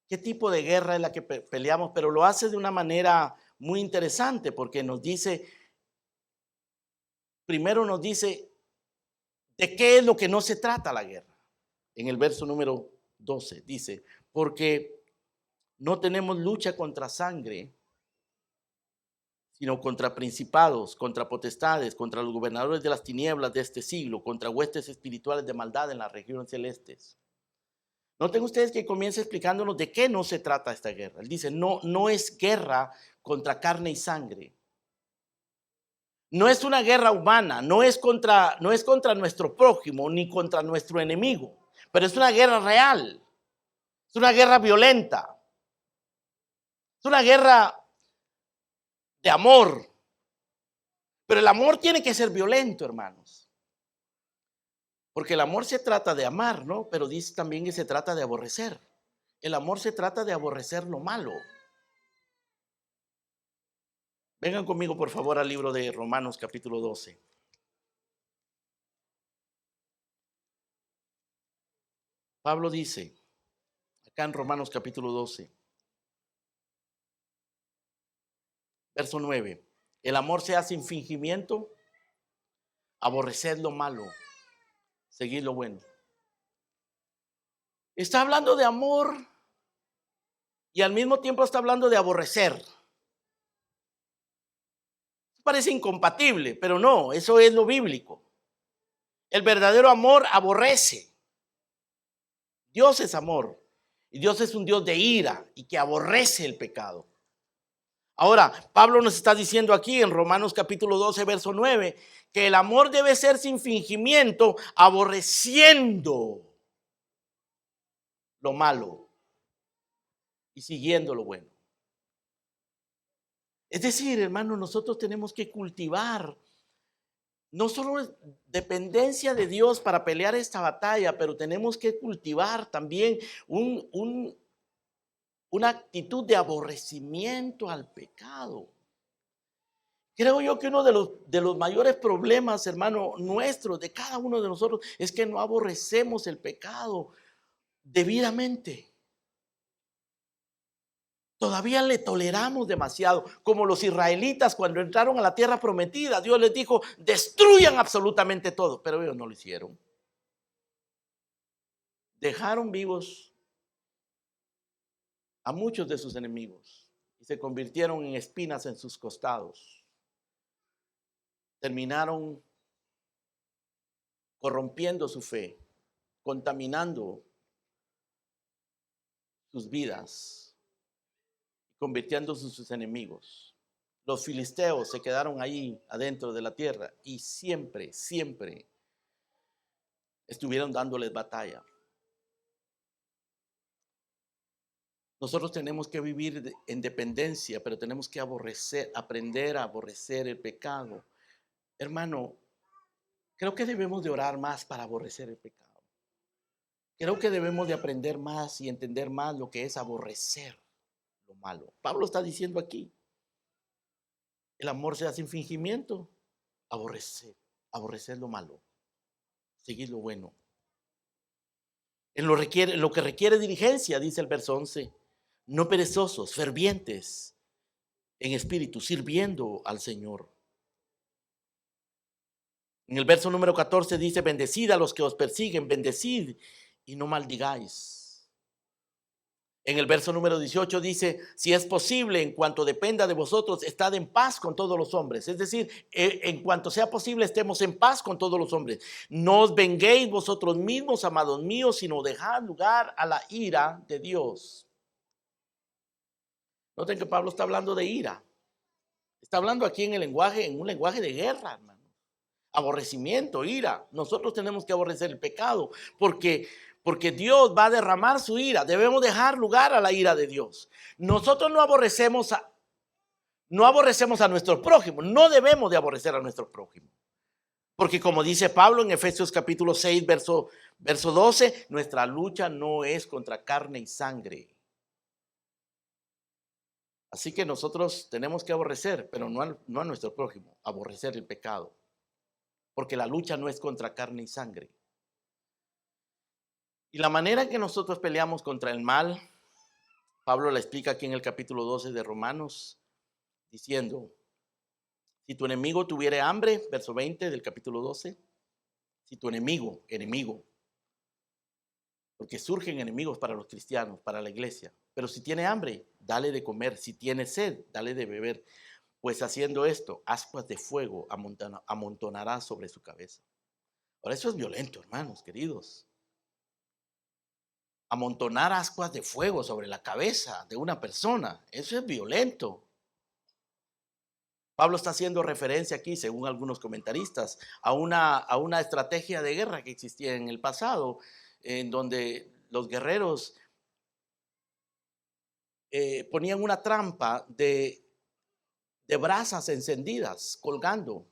qué tipo de guerra es la que peleamos, pero lo hace de una manera muy interesante porque nos dice, primero nos dice de qué es lo que no se trata la guerra. En el verso número 12 dice, porque no tenemos lucha contra sangre, sino contra principados, contra potestades, contra los gobernadores de las tinieblas de este siglo, contra huestes espirituales de maldad en las regiones celestes. Noten ustedes que comienza explicándonos de qué no se trata esta guerra. Él dice, no es guerra contra carne y sangre. No es una guerra humana, no es contra nuestro prójimo ni contra nuestro enemigo, pero es una guerra real, es una guerra violenta, es una guerra de amor. Pero el amor tiene que ser violento, hermanos. Porque el amor se trata de amar, ¿no? Pero dice también que se trata de aborrecer. El amor se trata de aborrecer lo malo. Vengan conmigo, por favor, al libro de Romanos capítulo 12. Pablo dice, acá en Romanos capítulo 12, verso 9, el amor se hace sin fingimiento, aborreced lo malo, seguid lo bueno. Está hablando de amor y al mismo tiempo está hablando de aborrecer. Parece incompatible, pero no, eso es lo bíblico. El verdadero amor aborrece. Dios es amor y Dios es un Dios de ira y que aborrece el pecado. Ahora, Pablo nos está diciendo aquí en Romanos capítulo 12, verso 9, que el amor debe ser sin fingimiento, aborreciendo lo malo y siguiendo lo bueno. Es decir, hermano, nosotros tenemos que cultivar no solo dependencia de Dios para pelear esta batalla, pero tenemos que cultivar también una actitud de aborrecimiento al pecado. Creo yo que uno de los mayores problemas, hermano, nuestros, de cada uno de nosotros, es que no aborrecemos el pecado debidamente. Todavía le toleramos demasiado, como los israelitas cuando entraron a la tierra prometida. Dios les dijo, destruyan absolutamente todo, pero ellos no lo hicieron. Dejaron vivos a muchos de sus enemigos y se convirtieron en espinas en sus costados. Terminaron corrompiendo su fe, contaminando sus vidas, convirtiéndose en sus enemigos. Los filisteos se quedaron ahí adentro de la tierra y siempre estuvieron dándoles batalla. Nosotros tenemos que vivir en dependencia, pero tenemos que aprender a aborrecer el pecado. Hermano, creo que debemos de orar más para aborrecer el pecado. Creo que debemos de aprender más y entender más lo que es aborrecer lo malo. Pablo está diciendo aquí, el amor se hace sin fingimiento, aborrecer lo malo, seguir lo bueno. En lo que requiere diligencia, dice el verso 11, no perezosos, fervientes en espíritu, sirviendo al Señor. En el verso número 14 dice, bendecid a los que os persiguen, bendecid y no maldigáis. En el verso número 18 dice, si es posible, en cuanto dependa de vosotros, estad en paz con todos los hombres. Es decir, en cuanto sea posible, estemos en paz con todos los hombres. No os venguéis vosotros mismos, amados míos, sino dejad lugar a la ira de Dios. Noten que Pablo está hablando de ira. Está hablando aquí en un lenguaje de guerra, hermano. Aborrecimiento, ira. Nosotros tenemos que aborrecer el pecado porque Dios va a derramar su ira. Debemos dejar lugar a la ira de Dios. Nosotros no aborrecemos a nuestro prójimo. No debemos de aborrecer a nuestro prójimo. Porque como dice Pablo en Efesios capítulo 6, verso 12, nuestra lucha no es contra carne y sangre. Así que nosotros tenemos que aborrecer, pero no a nuestro prójimo, aborrecer el pecado. Porque la lucha no es contra carne y sangre. Y la manera en que nosotros peleamos contra el mal, Pablo la explica aquí en el capítulo 12 de Romanos, diciendo, si tu enemigo tuviere hambre, verso 20 del capítulo 12, si tu enemigo, porque surgen enemigos para los cristianos, para la iglesia, pero si tiene hambre, dale de comer, si tiene sed, dale de beber, pues haciendo esto, ascuas de fuego amontonará sobre su cabeza. Ahora eso es violento, hermanos queridos. Amontonar ascuas de fuego sobre la cabeza de una persona, eso es violento. Pablo está haciendo referencia aquí, según algunos comentaristas, a una estrategia de guerra que existía en el pasado, en donde los guerreros ponían una trampa de brasas encendidas colgando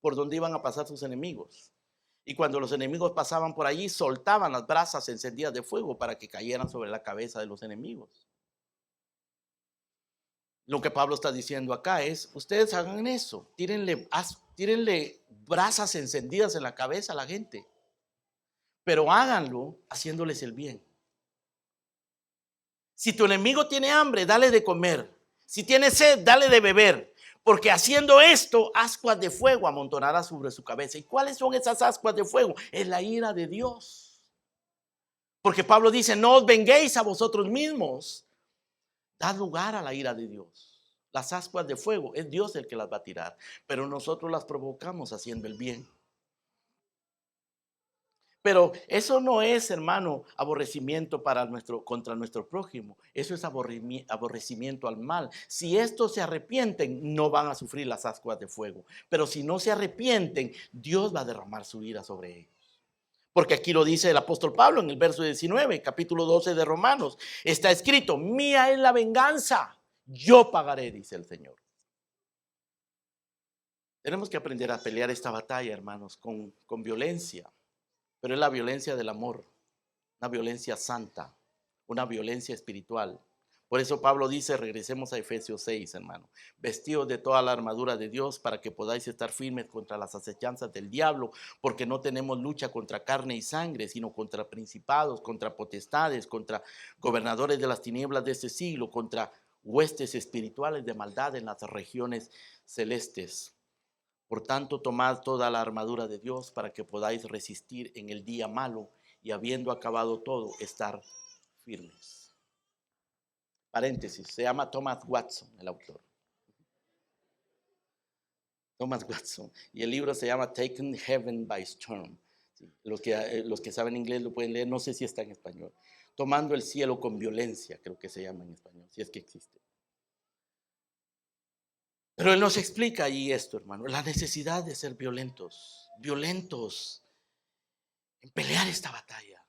por donde iban a pasar sus enemigos. Y cuando los enemigos pasaban por allí, soltaban las brasas encendidas de fuego para que cayeran sobre la cabeza de los enemigos. Lo que Pablo está diciendo acá es, ustedes hagan eso, tírenle brasas encendidas en la cabeza a la gente, pero háganlo haciéndoles el bien. Si tu enemigo tiene hambre, dale de comer. Si tiene sed, dale de beber. Porque haciendo esto, ascuas de fuego amontonará sobre su cabeza. ¿Y cuáles son esas ascuas de fuego? Es la ira de Dios. Porque Pablo dice, no os venguéis a vosotros mismos. Dad lugar a la ira de Dios. Las ascuas de fuego, es Dios el que las va a tirar. Pero nosotros las provocamos haciendo el bien. Pero eso no es, hermano, aborrecimiento contra nuestro prójimo. Eso es aborrecimiento al mal. Si estos se arrepienten, no van a sufrir las ascuas de fuego. Pero si no se arrepienten, Dios va a derramar su ira sobre ellos. Porque aquí lo dice el apóstol Pablo en el verso 19, capítulo 12 de Romanos. Está escrito, mía es la venganza, yo pagaré, dice el Señor. Tenemos que aprender a pelear esta batalla, hermanos, con violencia. Pero es la violencia del amor, una violencia santa, una violencia espiritual. Por eso Pablo dice, regresemos a Efesios 6, hermano, vestidos de toda la armadura de Dios para que podáis estar firmes contra las acechanzas del diablo, porque no tenemos lucha contra carne y sangre, sino contra principados, contra potestades, contra gobernadores de las tinieblas de este siglo, contra huestes espirituales de maldad en las regiones celestes. Por tanto, tomad toda la armadura de Dios para que podáis resistir en el día malo y habiendo acabado todo, estar firmes. Paréntesis, se llama Thomas Watson, el autor. Thomas Watson. Y el libro se llama Taking Heaven by Storm. Sí, los que saben inglés lo pueden leer, no sé si está en español. Tomando el cielo con violencia, creo que se llama en español, si es que existe. Pero él nos explica ahí esto, hermano, la necesidad de ser violentos en pelear esta batalla,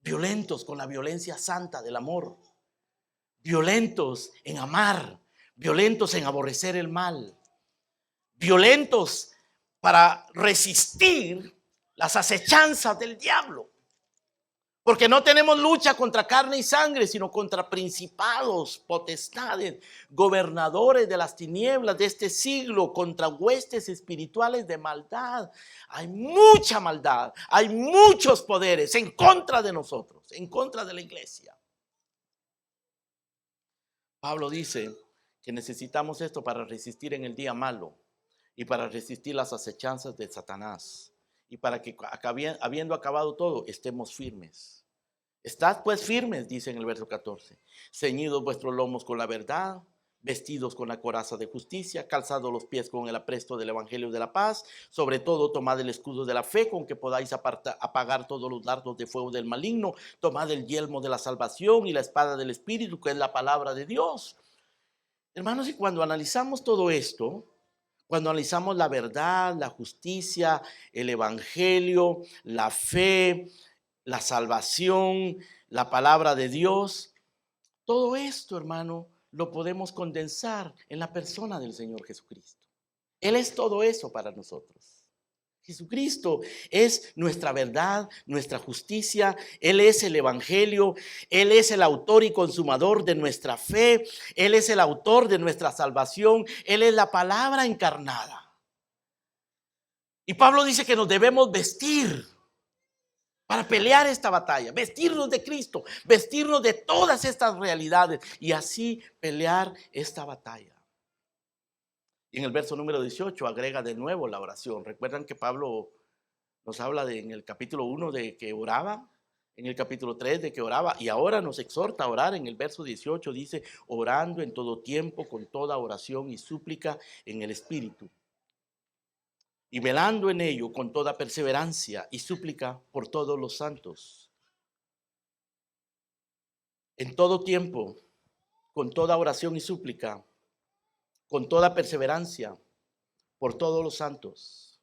violentos con la violencia santa del amor, violentos en amar, violentos en aborrecer el mal, violentos para resistir las acechanzas del diablo. Porque no tenemos lucha contra carne y sangre, sino contra principados, potestades, gobernadores de las tinieblas de este siglo, contra huestes espirituales de maldad. Hay mucha maldad, hay muchos poderes en contra de nosotros, en contra de la iglesia. Pablo dice que necesitamos esto para resistir en el día malo y para resistir las acechanzas de Satanás. Y para que habiendo acabado todo, estemos firmes. Estad pues firmes, dice en el verso 14, ceñidos vuestros lomos con la verdad, vestidos con la coraza de justicia, calzados los pies con el apresto del evangelio de la paz, sobre todo tomad el escudo de la fe con que podáis apagar todos los dardos de fuego del maligno, tomad el yelmo de la salvación y la espada del espíritu, que es la palabra de Dios. Hermanos, y cuando analizamos todo esto, cuando analizamos la verdad, la justicia, el evangelio, la fe, la salvación, la palabra de Dios, todo esto, hermano, lo podemos condensar en la persona del Señor Jesucristo. Él es todo eso para nosotros. Jesucristo es nuestra verdad, nuestra justicia. Él es el evangelio. Él es el autor y consumador de nuestra fe. Él es el autor de nuestra salvación. Él es la palabra encarnada. Y Pablo dice que nos debemos vestir para pelear esta batalla, vestirnos de Cristo, vestirnos de todas estas realidades y así pelear esta batalla. Y en el verso número 18 agrega de nuevo la oración. Recuerdan que Pablo nos habla en el capítulo 1 de que oraba, en el capítulo 3 de que oraba, y ahora nos exhorta a orar. En el verso 18 dice, orando en todo tiempo con toda oración y súplica en el Espíritu, y velando en ello con toda perseverancia y súplica por todos los santos. En todo tiempo, con toda oración y súplica, con toda perseverancia por todos los santos.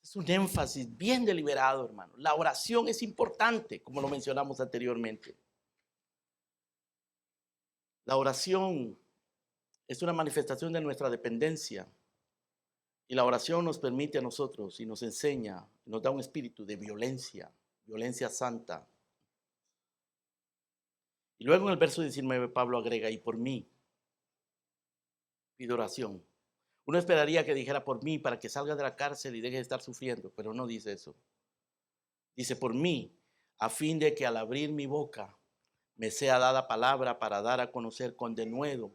Es un énfasis bien deliberado, hermano. La oración es importante, como lo mencionamos anteriormente. La oración es una manifestación de nuestra dependencia. Y la oración nos permite a nosotros y nos enseña, nos da un espíritu de violencia, violencia santa. Y luego en el verso 19 Pablo agrega, y por mí pido oración. Uno esperaría que dijera por mí para que salga de la cárcel y deje de estar sufriendo, pero no dice eso. Dice por mí, a fin de que al abrir mi boca me sea dada palabra para dar a conocer con denuedo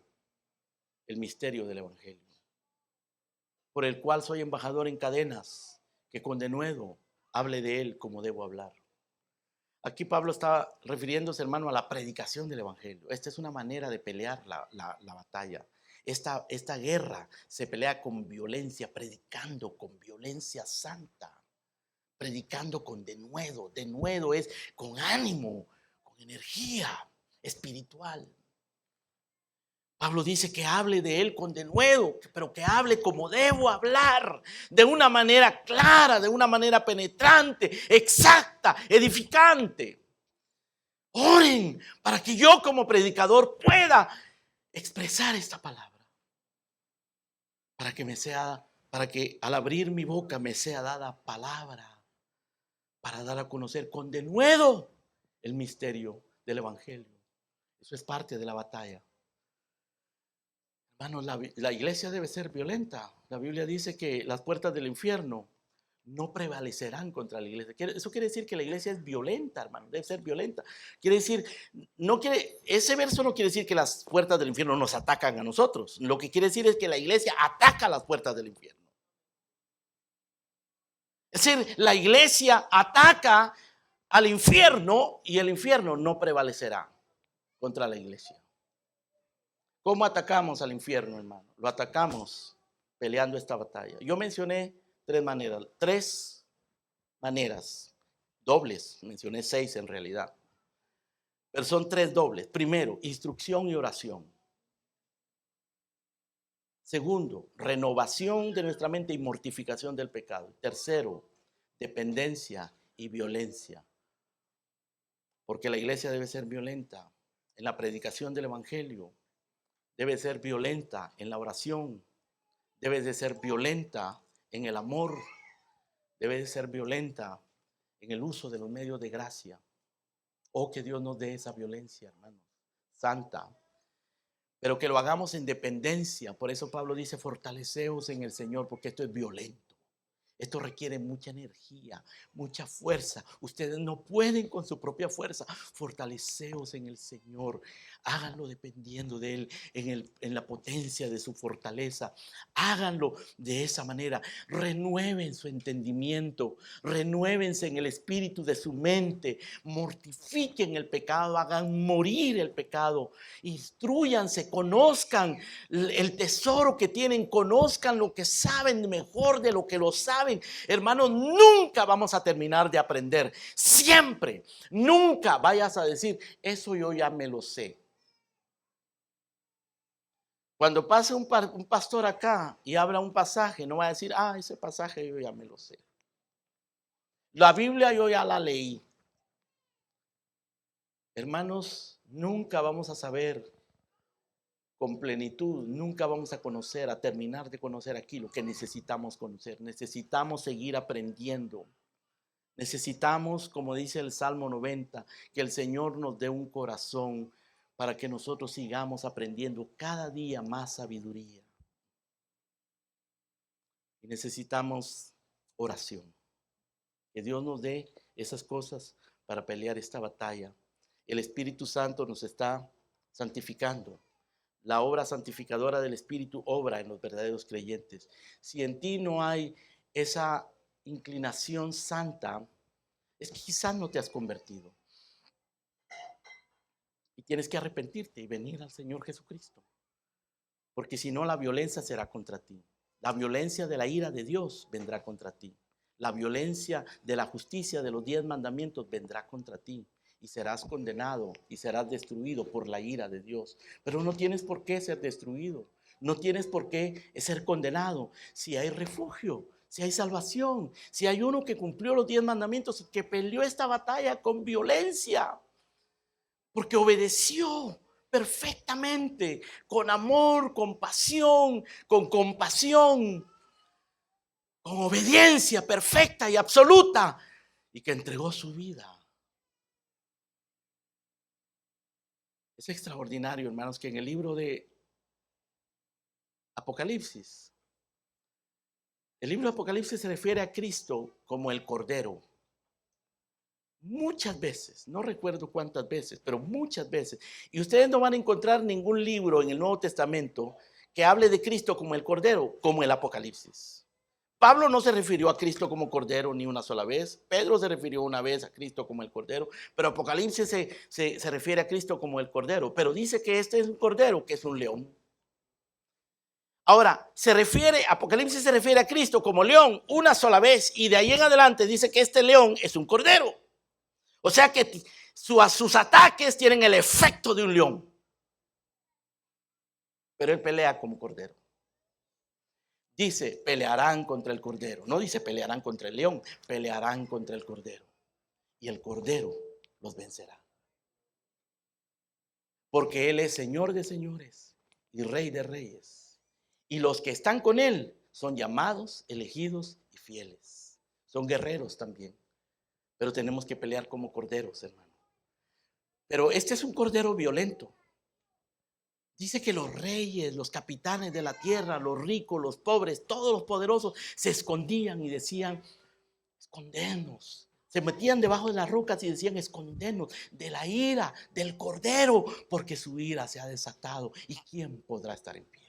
el misterio del evangelio, por el cual soy embajador en cadenas, que con denuedo hable de él como debo hablar. Aquí Pablo está refiriéndose, hermano, a la predicación del evangelio. Esta es una manera de pelear la batalla. Esta guerra se pelea con violencia, predicando con violencia santa, predicando con denuedo. Denuedo es con ánimo, con energía espiritual. Pablo dice que hable de él con denuedo, pero que hable como debo hablar, de una manera clara, de una manera penetrante, exacta, edificante. Oren para que yo como predicador pueda expresar esta palabra, para que al abrir mi boca me sea dada palabra, para dar a conocer con denuedo el misterio del evangelio. Eso es parte de la batalla. Hermanos, la iglesia debe ser violenta. La Biblia dice que las puertas del infierno no prevalecerán contra la iglesia. Eso quiere decir que la iglesia es violenta, hermano, debe ser violenta. Quiere decir, ese verso no quiere decir que las puertas del infierno nos atacan a nosotros. Lo que quiere decir es que la iglesia ataca las puertas del infierno. Es decir, la iglesia ataca al infierno y el infierno no prevalecerá contra la iglesia. ¿Cómo atacamos al infierno, hermano? Lo atacamos peleando esta batalla. Yo mencioné tres maneras, dobles, mencioné 6 en realidad, pero son 3 dobles. Primero, instrucción y oración. Segundo, renovación de nuestra mente y mortificación del pecado. Tercero, dependencia y violencia. Porque la iglesia debe ser violenta en la predicación del evangelio. Debe ser violenta en la oración, debe de ser violenta en el amor, debe de ser violenta en el uso de los medios de gracia. Oh, que Dios nos dé esa violencia, hermanos, santa, pero que lo hagamos en dependencia. Por eso Pablo dice, fortaleceos en el Señor, porque esto es violento. Esto requiere mucha energía, mucha fuerza. Ustedes no pueden con su propia fuerza. Fortaleceos en el Señor. Háganlo dependiendo de Él, en la potencia de su fortaleza. Háganlo de esa manera. Renueven su entendimiento. Renuévense en el espíritu de su mente. Mortifiquen el pecado. Hagan morir el pecado. Instrúyanse, conozcan el tesoro que tienen. Conozcan lo que saben mejor de lo que lo saben. Hermanos, nunca vamos a terminar de aprender. Siempre, nunca vayas a decir, eso yo ya me lo sé. Cuando pase un pastor acá y habla un pasaje, no va a decir, ese pasaje yo ya me lo sé. La Biblia yo ya la leí. Hermanos, nunca vamos a saber con plenitud, nunca vamos a conocer, a terminar de conocer aquí lo que necesitamos conocer. Necesitamos seguir aprendiendo. Necesitamos, como dice el Salmo 90, que el Señor nos dé un corazón para que nosotros sigamos aprendiendo cada día más sabiduría. Y necesitamos oración. Que Dios nos dé esas cosas para pelear esta batalla. El Espíritu Santo nos está santificando. La obra santificadora del Espíritu obra en los verdaderos creyentes. Si en ti no hay esa inclinación santa, es que quizás no te has convertido. Y tienes que arrepentirte y venir al Señor Jesucristo. Porque si no, la violencia será contra ti. La violencia de la ira de Dios vendrá contra ti. La violencia de la justicia de los 10 mandamientos vendrá contra ti. Y serás condenado y serás destruido por la ira de Dios. Pero no tienes por qué ser destruido. No tienes por qué ser condenado. Si hay refugio, si hay salvación, si hay uno que cumplió los 10 mandamientos y que peleó esta batalla con violencia, porque obedeció perfectamente, con amor, con pasión, con compasión, con obediencia perfecta y absoluta, y que entregó su vida. Es extraordinario, hermanos, que en el libro de Apocalipsis, el libro de Apocalipsis se refiere a Cristo como el Cordero. Muchas veces, no recuerdo cuántas veces, pero muchas veces. Y ustedes no van a encontrar ningún libro en el Nuevo Testamento que hable de Cristo como el Cordero, como el Apocalipsis. Pablo no se refirió a Cristo como Cordero ni una sola vez. Pedro se refirió una vez a Cristo como el Cordero, pero Apocalipsis se refiere a Cristo como el Cordero, pero dice que este es un Cordero, que es un león. Ahora, Apocalipsis se refiere a Cristo como león una sola vez, y de ahí en adelante dice que este león es un Cordero. O sea que sus ataques tienen el efecto de un león. Pero él pelea como cordero. Dice, pelearán contra el cordero. No dice pelearán contra el león, pelearán contra el cordero. Y el cordero los vencerá. Porque él es Señor de señores y Rey de reyes. Y los que están con él son llamados, elegidos y fieles. Son guerreros también. Pero tenemos que pelear como corderos, hermano. Pero este es un cordero violento. Dice que los reyes, los capitanes de la tierra, los ricos, los pobres, todos los poderosos se escondían y decían, escondernos. Se metían debajo de las rocas y decían, escondernos de la ira del cordero, porque su ira se ha desatado. ¿Y quién podrá estar en pie?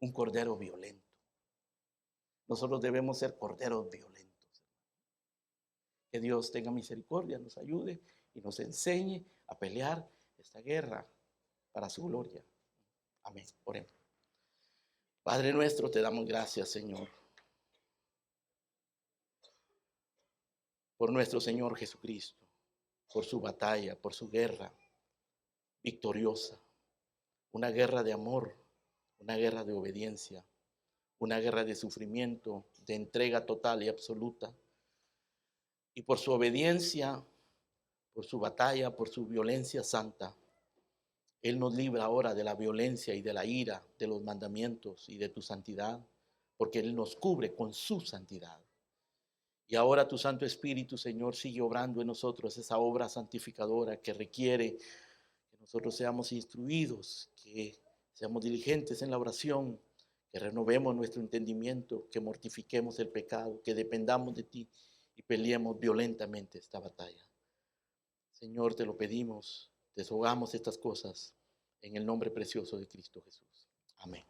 Un cordero violento. Nosotros debemos ser corderos violentos. Que Dios tenga misericordia, nos ayude y nos enseñe a pelear esta guerra para su gloria. Amén. Oremos. Padre nuestro, te damos gracias, Señor, por nuestro Señor Jesucristo, por su batalla, por su guerra victoriosa, una guerra de amor, una guerra de obediencia, una guerra de sufrimiento, de entrega total y absoluta. Y por su obediencia, por su batalla, por su violencia santa, Él nos libra ahora de la violencia y de la ira, de los mandamientos y de tu santidad, porque Él nos cubre con su santidad. Y ahora tu Santo Espíritu, Señor, sigue obrando en nosotros esa obra santificadora que requiere que nosotros seamos instruidos, que seamos diligentes en la oración, que renovemos nuestro entendimiento, que mortifiquemos el pecado, que dependamos de ti y peleemos violentamente esta batalla. Señor, te lo pedimos, te rogamos estas cosas en el nombre precioso de Cristo Jesús. Amén.